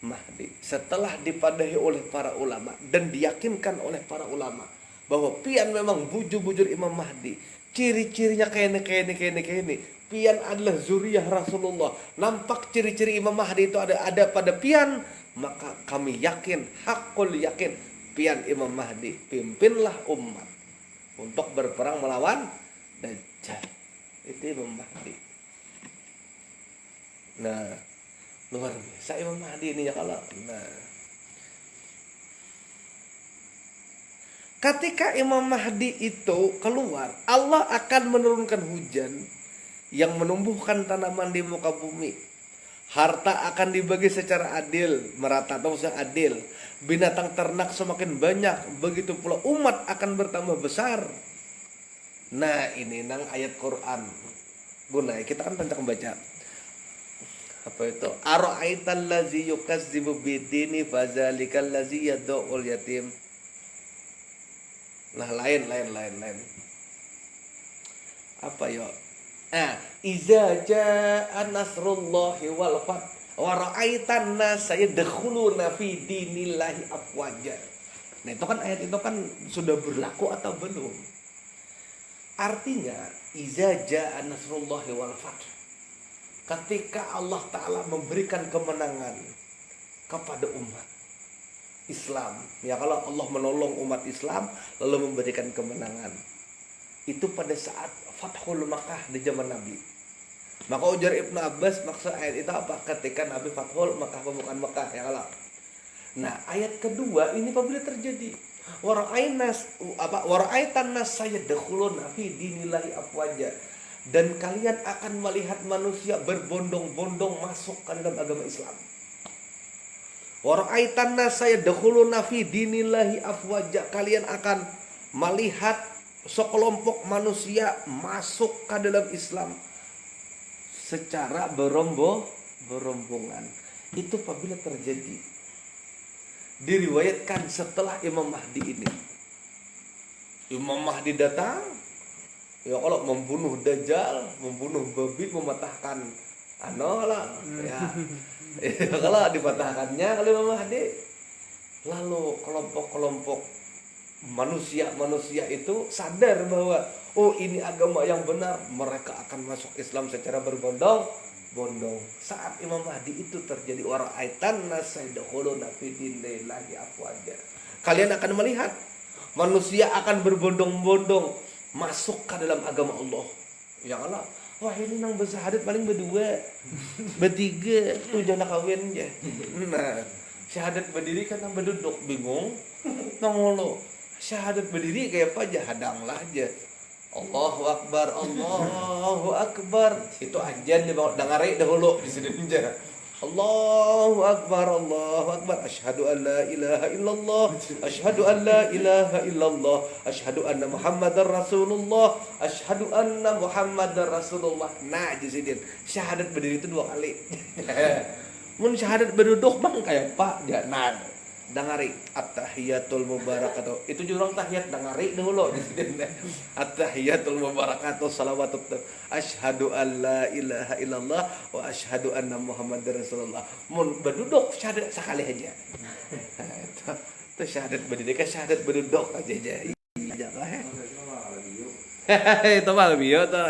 Mahdi. Setelah dipadahi oleh para ulama dan diyakinkan oleh para ulama bahwa pian memang bujur-bujur Imam Mahdi. Ciri-cirinya kayak ini. Pian adalah zuriyah Rasulullah. Nampak ciri-ciri Imam Mahdi itu ada pada pian. Maka kami yakin, hakul yakin, pian Imam Mahdi pimpinlah umat untuk berperang melawan Dajjal. Itu Imam Mahdi. Nah, luar biasa Imam Mahdi ini ya kalau. Nah, ketika Imam Mahdi itu keluar, Allah akan menurunkan hujan yang menumbuhkan tanaman di muka bumi. Harta akan dibagi secara adil, merata atau adil. Binatang ternak semakin banyak, begitu pula umat akan bertambah besar. Nah, ini nang ayat Quran. Gunai kita kan pencak membaca. Apa itu? Ara'aital ladzi yukazzibu bidini fazalikal ladzi yad'ul yatim. Nah, lain. Apa yo? Iza jaa nasrullahi wal fath wa ra'aitan nasa yadkhuluna fi dinillahi afwaja. Nah, itu kan ayat itu kan sudah berlaku atau belum? Artinya, iza jaa nasrullahi wal fath. Ketika Allah Ta'ala memberikan kemenangan kepada umat Islam, ya kalau Allah menolong umat Islam lalu memberikan kemenangan, itu pada saat Fathul Makkah di zaman Nabi. Maka ujar Ibnu Abbas maksud ayat itu apa? Ketika Nabi Fathul Mekah, pembukaan Mekah ya Allah. Nah, ayat kedua ini apabila terjadi wara'aitan nas sayadkhuluna fi dinillahi afwaja, dan kalian akan melihat manusia berbondong-bondong masuk ke dalam agama Islam. Wara'aitan nas sayadkhuluna fi dinillahi afwaja, kalian akan melihat sekelompok manusia masuk ke dalam Islam secara berombongan. Itu apabila terjadi. Diriwayatkan setelah Imam Mahdi ini. Imam Mahdi datang, ya kalau membunuh Dajjal, membunuh babi, mematahkan ya. Kalau dipatahkannya oleh Imam Mahdi, lalu kelompok-kelompok manusia itu sadar bahwa oh ini agama yang benar, mereka akan masuk Islam secara berbondong-bondong. Saat Imam Mahdi itu terjadi, wara'aitan nas yadkhuluna fi dinillahi afwaja, kalian akan melihat manusia akan berbondong-bondong masuk ke dalam agama Allah. Ya Allah, wah ini nang bersahadat paling berdua, bertiga, tuh jangan kawin ya. Nah, syahadat berdiri kan nang berduduk bingung, nongolo. Syahadat berdiri kayak apa aja, hadanglah aja. Allahu Akbar, Allahu Akbar. Itu ajan dibawa dengari dahulu di sini aja. Allahu Akbar, Allahu Akbar. Asyhadu an la ilaha illallah, asyhadu an la ilaha illallah, asyhadu anna Muhammadar Rasulullah, asyhadu anna Muhammadar Rasulullah. Nah, jadi syahadat berdiri itu 2 kali. Mun syahadat berduduk bang kayak Pak jangan dengari at-tahiyatul mubarakatuh. Itu jurang tahiyat dengari dulu di sini. At-tahiyatul mubarakatuh salawatut. Asyhadu an la ilaha illallah wa asyhadu anna Muhammadar Rasulullah. Mun berduduk syahadat sekali aja. Itu syahadat berdiri, syahadat berduduk aja. Iya lah. Itu mah lebih tuh.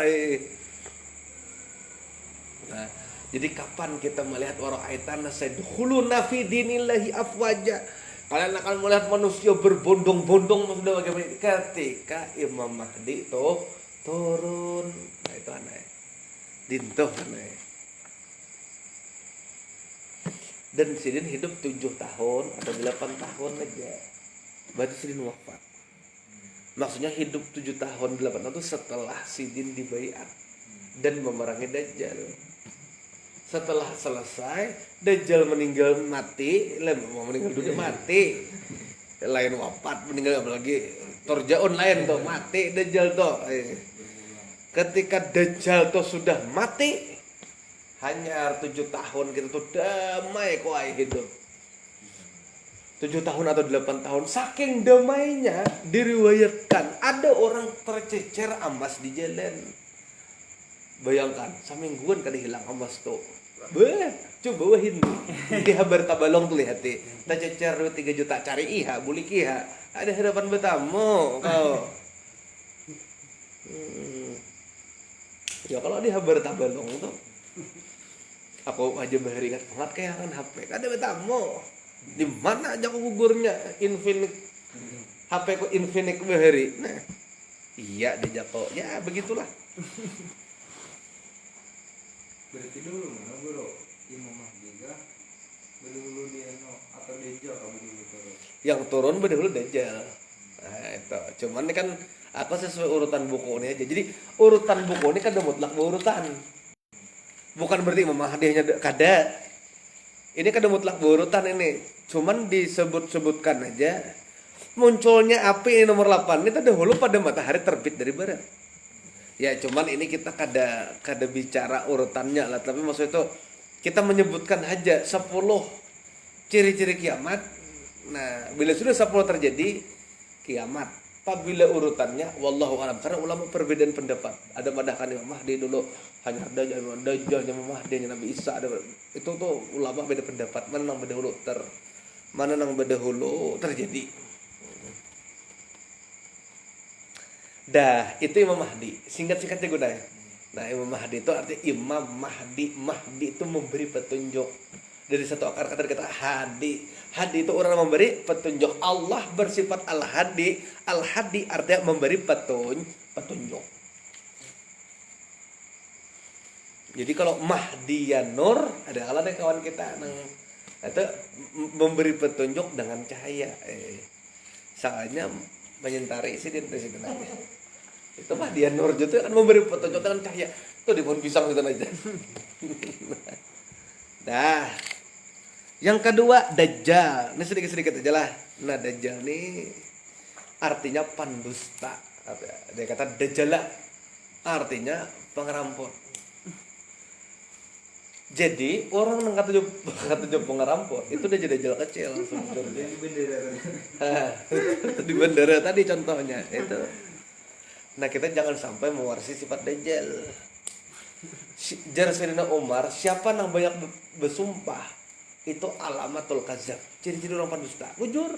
Nah, jadi kapan kita melihat wara'aitan sayadkhuluna fi dinillahi afwaja, kalian akan melihat manusia berbondong-bondong sudah bagaimana? Ketika Imam Mahdi itu turun. Nah itu aneh. Dintuh aneh. Dan Sidin hidup 7 tahun atau 8 tahun aja. Berarti Sidin wafat. Maksudnya hidup 7 tahun 8 tahun itu setelah Sidin dibaiat dan memerangi Dajjal. Setelah selesai, Dajjal meninggal mati, meninggal dunia mati, lain wafat meninggal, apalagi Torjaun lain tuh mati Dajjal tuh. Ketika Dajjal tuh sudah mati, hanya 7 tahun kita tuh damai kok hidup. 7 tahun atau 8 tahun, saking damainya diriwayatkan ada orang tercecer emas di jalan. Bayangkan, samingguan kada hilang emas tuh. Coba wahin di habar tabalong tuh lihat deh. Tak cecer 3 juta cari iha, bulik iha. Ada harapan bertamu kau. Ya kalau di habar tabalong tuh, aku aja beringat banget kayak kan HP. Ada bertamu. Di mana aja aku gugurnya Infinix. HP ku Infinix bahari. Nah, iya di Jako. Ya begitulah. Berarti dulu mana bro? Imam Mahdi kah? Berdahulu dia atau Dajjal kamu dulu terus? Yang turun berdahulu Dajjal. Nah itu. Cuman ini kan aku sesuai urutan buku ini aja. Jadi urutan buku ini kan udah mutlak berurutan. Bukan berarti Imam Mahdi hanya kada. Ini kan udah mutlak berurutan ini. Cuman disebut-sebutkan aja. Munculnya api ini nomor 8 ini dahulu pada matahari terbit dari barat. Ya cuman ini kita kada bicara urutannya lah, tapi maksud itu kita menyebutkan aja 10 ciri-ciri kiamat. Nah, bila sudah 10 terjadi kiamat, apabila urutannya wallahu a'lam, karena ulama perbedaan pendapat. Ada madahkan Imam Mahdi dulu hanya ada Dajjal, Imam Mahdi, Nabi Isa, ada itu tuh ulama beda pendapat mana yang berdahulu terjadi. Dah, itu Imam Mahdi. Singkat-singkatnya gue dah. Nah, Imam Mahdi itu artinya Imam Mahdi. Mahdi itu memberi petunjuk. Dari satu akar kata dikata Hadi. Hadi itu orang memberi petunjuk. Allah bersifat Al-Hadi. Al-Hadi artinya memberi petunjuk. Jadi kalau Mahdiyanur ada kawan kawan kita nang itu memberi petunjuk dengan cahaya. Soalnya menyentari sih itu aja. Itu Mahdiyanur itu kan memberi petunjuk dengan cahaya. Itu di pohon pisang itu aja. Nah, yang kedua Dajjal. Ini sedikit-sedikit aja lah. Nah, Dajjal ini artinya pendusta. Dia kata Dajjal artinya pengerampok. Jadi orang yang kata pengerampok itu dia jadi Dajjal kecil sebetulnya. Di bendera. Di bandara tadi contohnya itu. Nah, kita jangan sampai mewarisi sifat Dajjal. Jar Sayyidina Umar, siapa yang banyak bersumpah itu alamatul kadzab, ciri-ciri orang pendusta. Jujur.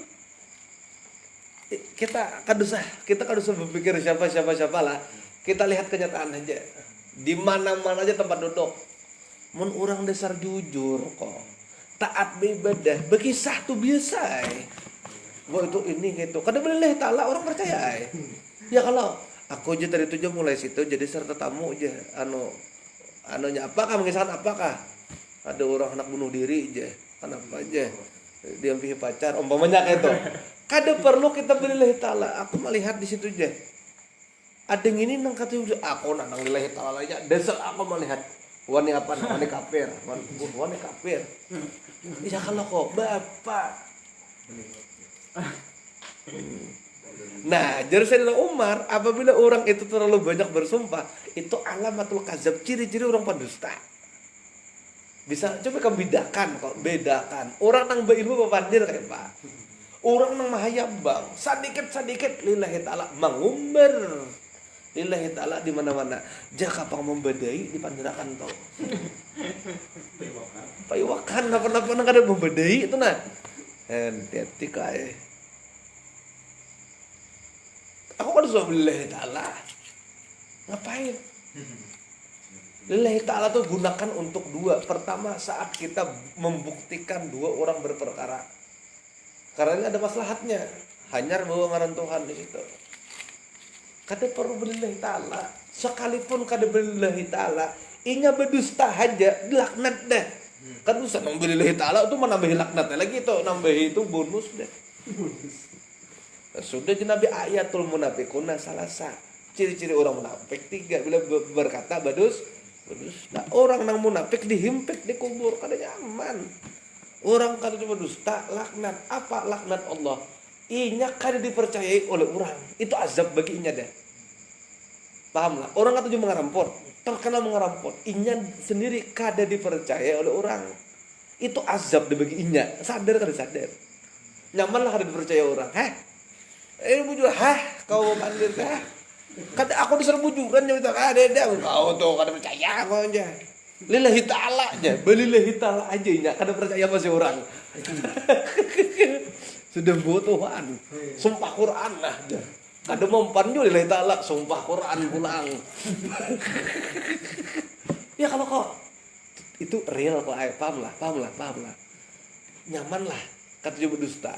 Kita kadusah berpikir siapa lah. Kita lihat kenyataan aja. Di mana-mana aja tempat duduk. Mun orang dasar jujur kok. Taat beribadah, berkisah tuh biasa. Wah itu ini gitu. Kadang boleh ta'ala orang percaya. Ya kalau aku aja dari itu mulai situ jadi serta tamu aja. Anunya apakah mengisahkan apakah? Ada orang anak bunuh diri aja. Kenapa aja? Dia pilih pacar, umpamanya kayak itu. Kada perlu kita berilah ta'ala. Aku melihat di situ aja. Ada yang ini nang kata aku nang lillahi ta'ala aja. Dasar aku melihat wani apa? Wani kafir. Wani kafir. Ya kalau kok bapak. Nah, jadi Sayyidina Umar apabila orang itu terlalu banyak bersumpah, itu alamatul kadzab, ciri-ciri orang pendusta. Bisa coba kamu bedakan. Orang nang berilmu papandir kayak Pak. Orang nang mahayabang, sedikit lillahi ta'ala mengumbar. Lillahi ta'ala di mana-mana. Jaka pang membedai di pandirakan tau. Paiwakan apa-apa nang kada membedai itu nah. Henti kae. Aku kan sudah lillahi ta'ala. Ngapain? Lillahi ta'ala tuh gunakan untuk dua. Pertama saat kita membuktikan dua orang berperkara. Karena ini ada maslahatnya. Hanyar bawa ngaran Tuhan di situ. Kada perlu lillahi ta'ala. Sekalipun kada lillahi ta'ala, inya berdusta aja, laknat dah. Kan usah nang lillahi ta'ala itu menambahi laknatnya lagi itu, nambahi itu bonus deh. Sudah Nabi ayatul munafiquna salasa. Ciri-ciri orang munafik 3 bila berkata badus. Nah, orang nang munafik dihimpit di kubur kada nyaman. Orang kada cuma dusta laknat. Apa laknat Allah? Inya kada dipercayai oleh orang. Itu azab bagi inya deh. Paham lah? Orang kata cuma ngerampok, terkenal mengerampok. Inya sendiri kada dipercayai oleh orang. Itu azab deh bagi inya. Sadar kada sadar? Nyaman lah kada dipercaya orang. Bujur, kau pandir kah? Kata aku disuruh bujuran nyata ada kau tuh kada percaya kau aja. Lillahi ta'ala aja, belillahi ta'ala aja nya kada percaya masih orang. Sudah buat Tuhan. Sumpah Quran lah. Kada mempan juga lillahi ta'ala, sumpah Quran pulang. Ya kalau kok itu real kok, paham lah. Nyaman lah kata coba dusta.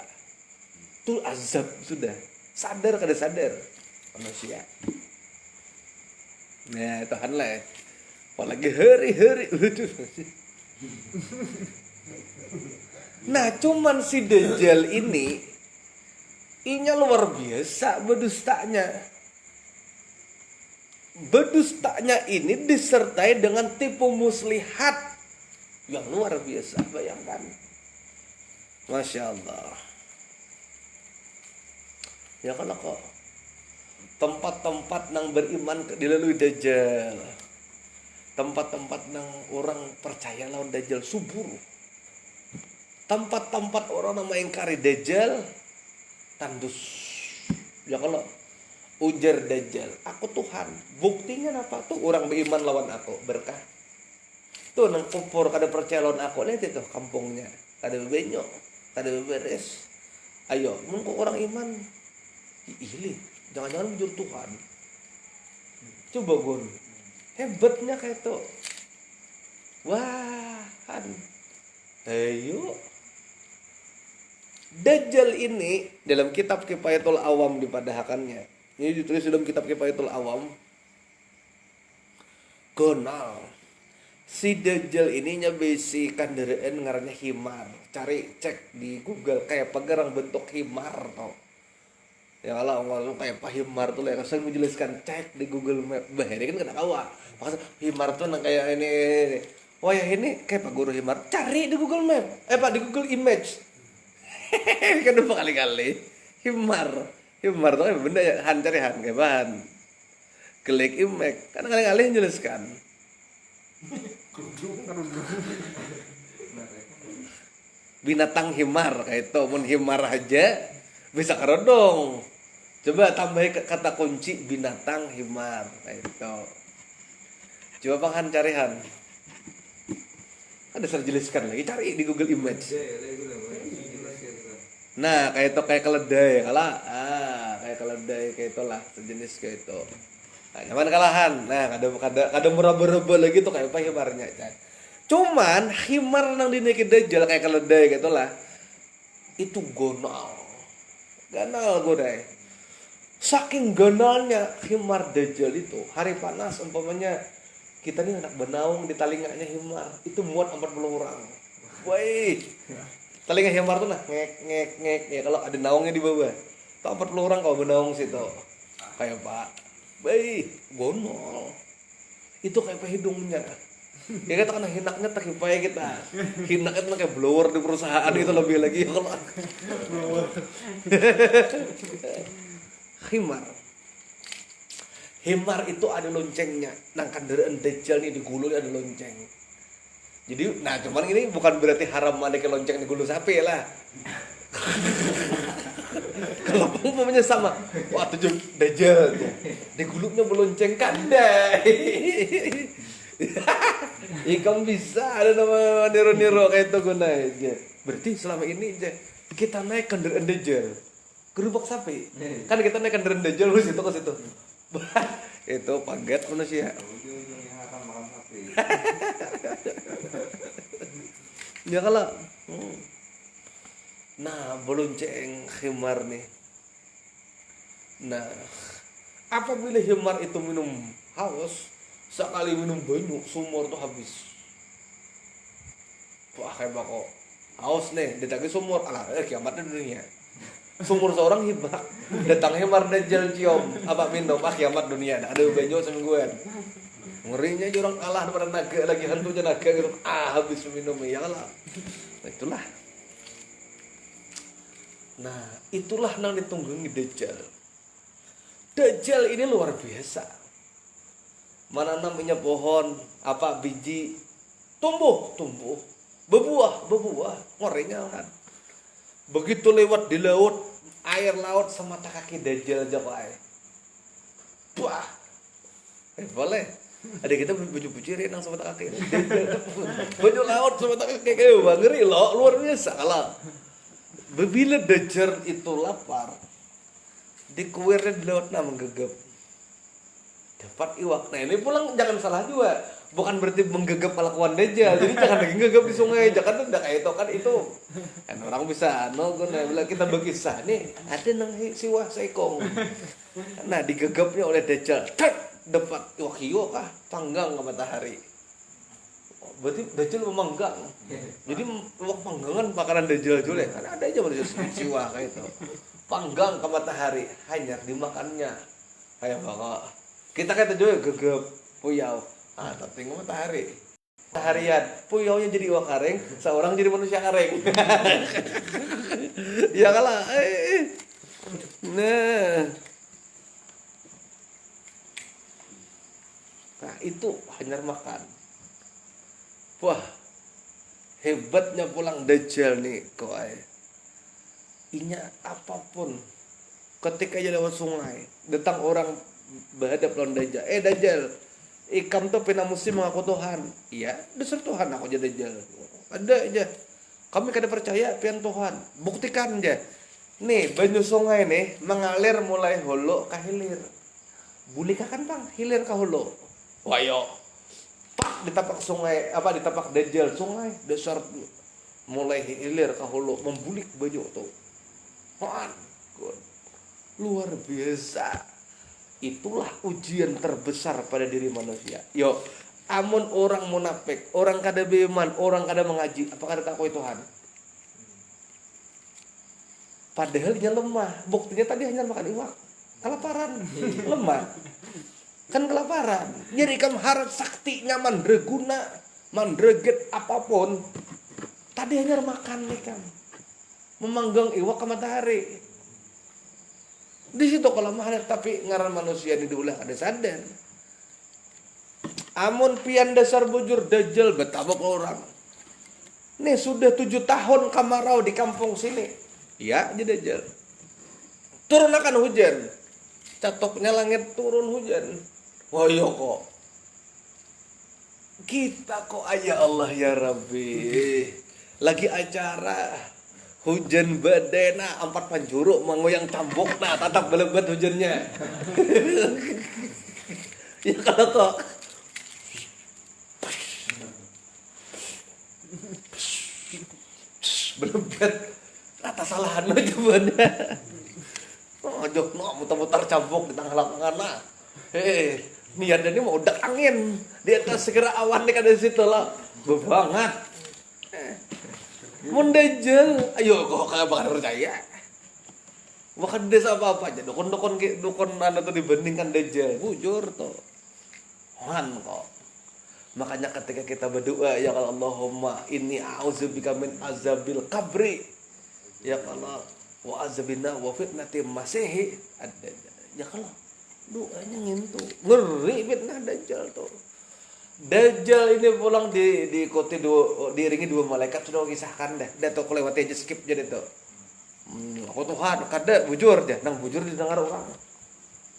Itu azab sudah. Sadar kada sadar manusia. Nah, Tuhan lah. Apalagi hari-hari. Nah, cuman si Dajjal ini inya luar biasa berdustanya. Berdustanya ini disertai dengan tipu muslihat yang luar biasa, bayangkan. Masya Allah. Ya kalau kok tempat-tempat nang beriman dilalui Dajjal, tempat-tempat nang orang percaya lawan Dajjal subur, tempat-tempat orang nang mengingkari Dajjal tandus. Ya kalau ujar Dajjal, aku Tuhan, buktinya apa tuh orang beriman lawan aku berkah. Tuh nang kupur kada percaya lawan aku, lihat itu kampungnya kada bebenyok, kada beberes. Ayo, mungkin orang iman. Ili, jangan-jangan bujur Tuhan. Coba Gun, hebatnya kayak itu. Wah, ayo. Dajjal ini dalam kitab Kifayatul Awam dipadahkannya. Ini ditulis dalam kitab Kifayatul Awam. Kenal Si Dajjal ininya bisi kandaraan ngarannya himar. Cari cek di Google kayak pegerang bentuk himar toh. Ya kalau ngomong kayak apa himar tuh lah, saya menjelaskan cek di Google Map. Bah, ini kan kena kawa. Maksud himar tuh nang kayak ini. Wah ya ini kayak Pak Guru himar. Cari di Google Map. Pak di Google Image. Kan udah kali-kali. Himar tuh kayak benda ya han cari han kayak bahan. Klik image. Kan kali-kali menjelaskan. Binatang himar kayak itu, mun himar aja bisa kerodong. Coba tambahin kata kunci binatang himar kayak itu. Coba Bang Han cari Han. Ada saya jelaskan lagi, cari di Google Image. Nah, kayak itu kayak keledai, kayak keledai kayak itulah, sejenis kayak itu. Nah, nyaman kalahan. Nah, ada meraba-raba lagi tuh kayak apa himarnya, kan. Cuman himar nang dinaikin Dajjal kayak keledai kayak itulah. Itu gonal. Ganal godai. Saking ganalnya himar Dajjal itu, hari panas umpamanya kita nih anak benaung di talinganya himar, itu muat 40 orang. Woi. Telinga himar tuh nah ngek ya kalau ada naungnya di bawah. Tuh 40 orang kalau benaung situ. Kayak Pak. Baik, gonol. Itu kayak hidungnya. Ya kita kan hinaknya terkipai kita. Hinaknya tuh kayak blower di perusahaan itu lebih lagi kalau blower. Himar itu ada loncengnya. Nah kendaraan Dajjal nih di gulu ada lonceng. Jadi, nah cuman ini bukan berarti haram ada ke lonceng di gulu sapi lah. Kalau umpamanya sama, wah tujuh Dajjal di gulunya melonceng kandai. Ikam bisa ada nama niro-niro kayak itu gunanya. Berarti selama ini aja kita naik kendaraan Dajjal, gerobak sapi. Kan kita naik kendaraan Dajjal ke situ. Itu paget manusia. Ya kalau nah belonceng himar nih. Nah apabila himar itu minum haus, sekali minum banyak sumur tuh habis. Wah kayak bako haus nih ditagi sumur, alah kiamatnya dunia. Sumur seorang hibak, datang himar Dajjal cium apa minum, kiamat dunia. Ada banyak semingguan. Ngerinya orang kalah daripada naga lagi, hantunya naga gitu. Habis minum ya lah. Nah itulah nang ditunggangi Dajjal. Dajjal ini luar biasa. Mana namanya pohon apa biji tumbuh, berbuah, ngerinya kan. Begitu lewat di laut, air laut semata kaki Dajjal aja Pak. Wah. Boleh. Ada kita baju cirin nang semata kaki. Baju laut semata kaki kayak ngeri loh, luar biasa lah. Bila Dajjal itu lapar, dikuirnya di laut nah menggegap. Dapat iwak. Nah ini pulang jangan salah juga. Bukan berarti menggegap kelakuan Dajjal. Jadi jangan lagi gegap di sungai. Jangan udah kayak itu kan itu. Kan orang bisa bila kita berkisah nih, ada nang siwah seikong. Nah digegapnya oleh Dajjal. Dapat iwak hiu kah? Panggang ke matahari. Berarti Dajjal memanggang. Jadi iwak panggangan makanan Dajjal juga. Kan ada aja manusia siwah kayak itu. Panggang ke matahari, hanya dimakannya. Kayak bakal kita kata juga gegap puyau. Tapi nggak matahari. Mataharian, puyaunya jadi iwak kering, seorang jadi manusia kering. Ya kalah. Nah itu hanya makan. Wah hebatnya pulang Dajjal nih koai. Inya apapun ketika aja lewat sungai datang orang berhadap lawan Dajjal. Dajjal, ikam tuh pina musim mengaku Tuhan. Iya, dasar Tuhan aku jadi Dajjal. Ada aja. Kami kada percaya pian Tuhan. Buktikan aja. Nih banyu sungai nih mengalir mulai hulu ke hilir. Bolehkah kan Bang hilir ke hulu? Wayo. Pak ditapak sungai ditapak Dajjal sungai dasar mulai hilir ke hulu membulik banyu tuh. Luar biasa. Itulah ujian terbesar pada diri manusia. Yo, Amun orang munafik, orang kada beriman, orang kada mengaji, apakah kada takut Tuhan? Padahal dia lemah. Buktinya tadi hanya makan iwak. Kelaparan, lemah. Kan kelaparan. Jadi kamu harap saktinya mandreguna, mandreget apapun. Tadi hanya makan nih kamu. Memanggang iwak ke matahari. Di situ kelemahan, tapi ngaran manusia ini diulah kada sadar. Amun pian dasar bujur dajjal betapa orang. Nih sudah 7 tahun kemarau di kampung sini. Ya, jadi dajjal. Turun akan hujan. Catoknya langit turun hujan. Wah iya kok. Kita kok ya Allah ya Rabbi. Lagi acara hujan badai 4 panjuru mengoyang cambuk tatap belebat hujannya. Ya kalau kok belebat rata salahan aja bener. Oh, jok muter-muter cambuk di tengah lapangan lah. Niatnya ini mau udak angin di atas segera awan nih kan di situ lah. Banget. Mun dajjal, ayo kok kagak bakal percaya. Bukan desa apa-apa aja, dukun anda tuh dibandingkan dajjal, bujur tuh. Han kok. Makanya ketika kita berdoa ya Allahumma inni a'udzubika min azabil qabri. Ya Allah wa azabina wa fitnati masihi ad-dajjal. Ya Allah doanya ngintu. Ngeri fitnah dajjal tuh. Dajjal ini pulang diikuti diiringi 2 malaikat sudah kisahkan dah. Dah tuh kelewati aja skip jadi tuh. Aku Tuhan kada bujur dia, nang bujur didengar orang.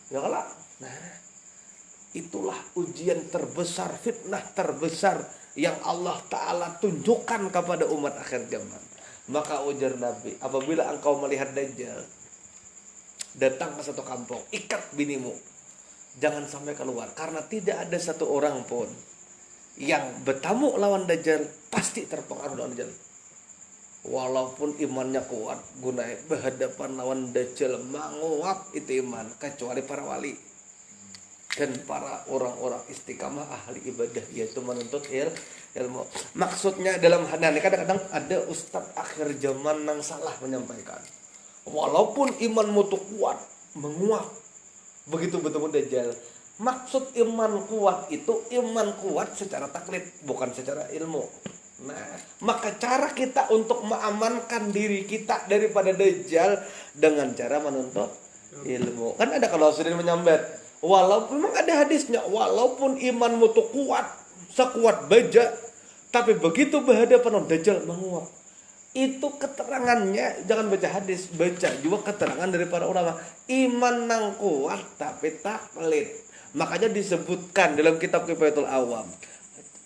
Ya kalah. Nah, itulah ujian terbesar, fitnah terbesar yang Allah Ta'ala tunjukkan kepada umat akhir zaman. Maka ujar Nabi, apabila engkau melihat dajjal datang ke satu kampung, ikat binimu, jangan sampai keluar, karena tidak ada satu orang pun yang bertamu lawan dajjal pasti terpengaruh lawan dajjal. Walaupun imannya kuat, gunanya berhadapan lawan dajjal menguap itu iman, kecuali para wali dan para orang-orang istiqamah ahli ibadah, yaitu menuntut ilmu. Maksudnya dalam hadis kadang-kadang ada ustadz akhir zaman yang salah menyampaikan. Walaupun imanmu tuh kuat, menguap, begitu bertemu dajjal. Maksud iman kuat itu iman kuat secara taklid, bukan secara ilmu. Nah, maka cara kita untuk mengamankan diri kita daripada dajjal dengan cara menuntut ilmu. Kan ada kalau sudah menyambat, walaupun memang ada hadisnya, walaupun imanmu tuh kuat, sekuat baja, tapi begitu berhadapan dengan dajjal menguap. Itu keterangannya, jangan baca hadis, baca juga keterangan dari para ulama. Iman nang kuat tapi taklid. Makanya disebutkan dalam kitab Kifayatul Awam,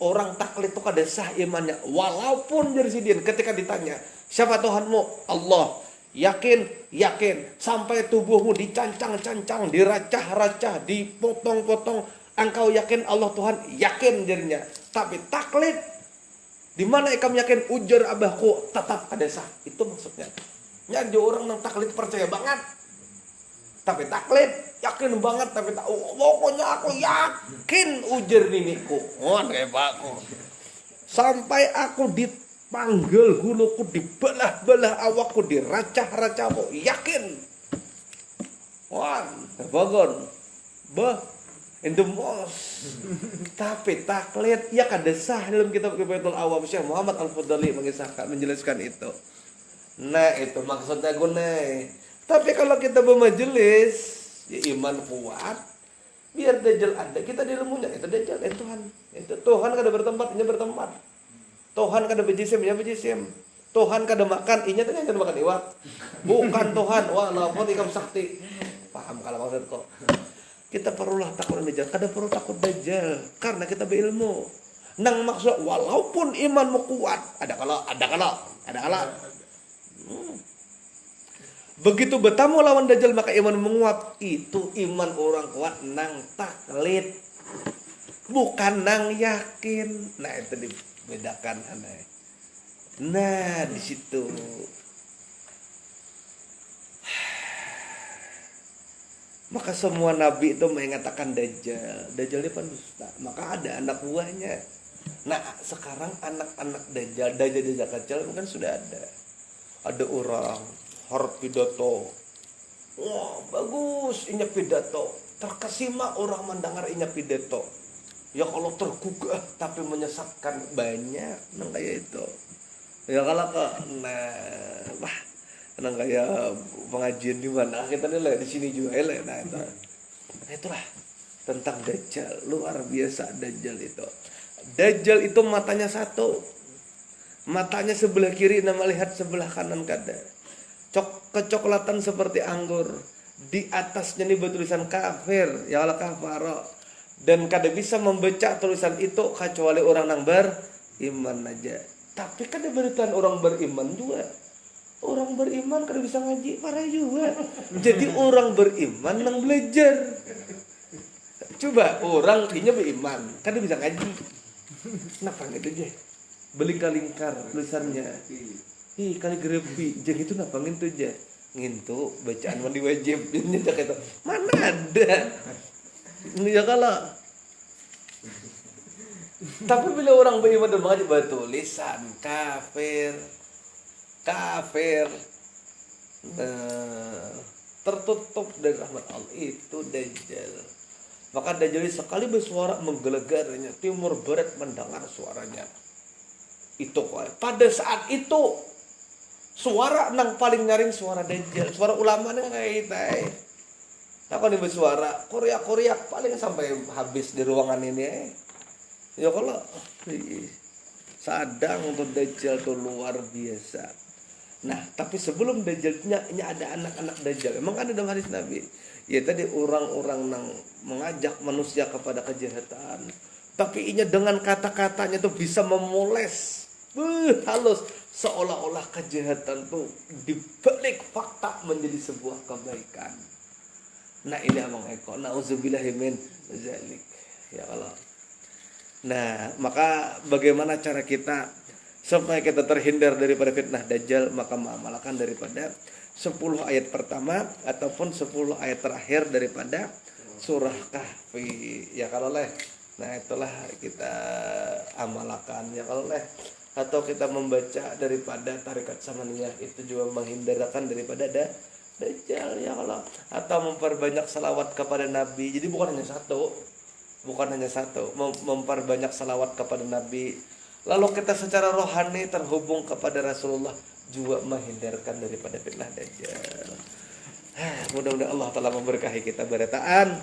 orang taklid itu kada sah imannya, walaupun dari sidin ketika ditanya, siapa Tuhanmu? Allah. Yakin, sampai tubuhmu dicancang-cancang, diracah-racah, dipotong-potong, engkau yakin Allah Tuhan? Yakin jadinya. Tapi taklid, di mana kamu yakin? Ujar abahku, tetap ada sah. Itu maksudnya. Jadi orang yang taklid percaya banget, tapi taklid yakin banget, tapi tak, pokoknya aku yakin ujar niniku. Oh, kayak aku. Sampai aku dipanggil huluku, dibelah-belah awakku, diracah-racah, aku yakin. Wah, bagon. In the most. Tapi taklid ya kada sah dalam kitab Kifayatul Awam. Syekh Muhammad Al-Fudali menjelaskan itu. Nah, itu maksudnya gunai. Tapi kalau kita bermajelis, ya iman kuat, biar dajjal ada, kita di ilmunya itu dajjal, Tuhan. Itu Tuhan kada bertempat, inya bertempat. Tuhan kada bejisim, inya bejisim. Tuhan kada makan, inya tanya kada makan iwak. Bukan Tuhan, walaupun ikam sakti. Paham kalau maksudku? Kita perlulah takut dajjal, kada perlu takut dajjal karena kita berilmu. Nang maksud walaupun imanmu kuat, ada kalau. Begitu bertamu lawan dajjal maka iman menguap. Itu iman orang kuat nang taklid, bukan nang yakin. Nah, itu dibedakan aneh. Nah, di situ. Maka semua nabi itu mengatakan Dajjal. Dajjal ini pendusta. Maka ada anak buahnya. Nah sekarang anak-anak Dajjal, Dajjal kecil kan sudah ada. Ada orang harap pidato. Wah bagus inya pidato. Terkesima orang mendengar inya pidato. Ya kalau tergugah tapi menyesatkan banyak. Nah kayak itu. Ya kalau wah nang kayak pengajian di mana kita nilai di sini juga nah itu. Nah itulah tentang Dajjal, luar biasa Dajjal itu. Dajjal itu matanya satu, matanya sebelah kiri nama lihat sebelah kanan kada, kecoklatan seperti anggur, di atasnya nih bertulisan kafir ya Allah kafaro, dan kada bisa membaca tulisan itu kecuali orang yang beriman aja. Tapi kada berituan orang beriman juga. Orang beriman kada bisa ngaji parah juga. Jadi orang beriman nang belajar. Coba orang inya beriman kada bisa ngaji. Kenapa gitu aja? Beli kalingkar tulisannya. Ih kali grepi jeung itu napa ngintu aja. Ngintu bacaan mandi wajib nyedak itu. Mana ada? Ya kalau tapi bila orang beriman dan mengaji bertulisan kafir tertutup dari rahmat Allah itu Dajjal. Maka Dajjal sekali bersuara menggelegarnya timur barat mendengar suaranya. Itu pada saat itu suara nang paling nyaring suara Dajjal, suara ulama nang kayak itu. Nah kalau bersuara Korea paling sampai habis di ruangan ini. Ya kalau sadang untuk Dajjal itu luar biasa. Nah, tapi sebelum Dajjalnya ini ada anak-anak Dajjal. Emang ada dalam hadis Nabi. Ya tadi orang-orang yang mengajak manusia kepada kejahatan. Tapi ini dengan kata-katanya tuh bisa memoles. Halus. Seolah-olah kejahatan tuh dibalik fakta menjadi sebuah kebaikan. Nah ini Abang Eko. Nauzubillahimin zalik. Ya Allah. Nah, maka bagaimana cara kita supaya kita terhindar daripada fitnah Dajjal? Maka mengamalkan daripada 10 ayat pertama ataupun 10 ayat terakhir daripada surah Kahfi. Ya kalau nah itulah kita amalkan ya kalau atau kita membaca daripada Tariqat Samaniyah itu juga menghindarkan daripada Dajjal ya kalau atau memperbanyak salawat kepada Nabi. Jadi bukan hanya satu, memperbanyak salawat kepada Nabi. Lalu kita secara rohani terhubung kepada Rasulullah juga menghindarkan daripada fitnah Dajjal. Mudah-mudahan Allah Ta'ala memberkahi kita berataan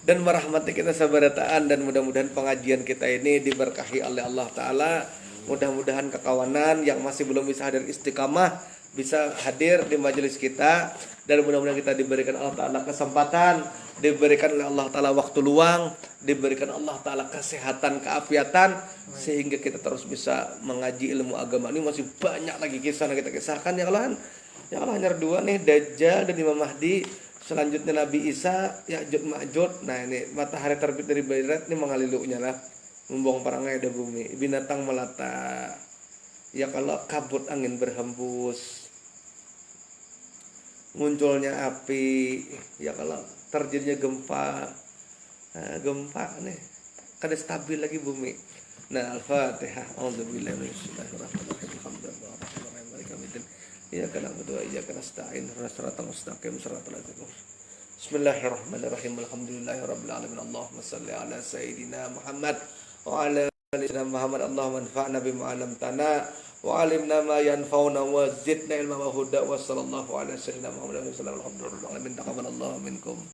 dan merahmati kita sabarataan, dan mudah-mudahan pengajian kita ini diberkahi oleh Allah Ta'ala. Mudah-mudahan kekawanan yang masih belum bisa hadir istiqamah bisa hadir di majelis kita, dan mudah-mudahan kita diberikan Allah Ta'ala kesempatan, diberikan oleh Allah Ta'ala waktu luang, diberikan Allah Ta'ala kesehatan, keafiatan, sehingga kita terus bisa mengaji ilmu agama ini. Masih banyak lagi kisah yang kita kisahkan ya Allah. Ya Allah, hanya 2 nih, Dajjal dan Imam Mahdi. Selanjutnya Nabi Isa, Ya'juj Ma'juj. Nah ini matahari terbit dari barat ini mengalilunya lah, membuang perangai dari bumi, binatang melata. Ya kalau kabut angin berhembus, munculnya api, ya kalau terjadinya gempa nih, kada stabil lagi bumi. Nah Al-Fatihah. Auzubillahi minasyaitonirrajim. Alhamdulillahirabbil iyyaka na'budu wa iyyaka nasta'in. Shiratal mustaqim shiratal ladzina. Bismillahirrahmanirrahim. Alhamdulillahirabbil alamin. Allahumma shalli ala sayidina Muhammad wa ala ali sayyidina Muhammad. Allahumma anfa'na bima 'allamtana wa 'allimna ma yanfa'una wa zidna ilma wa huda wa sallallahu ala sayyidina Muhammad wa sallam. Alhamdulillah alamin. Taqabbalallahu minkum.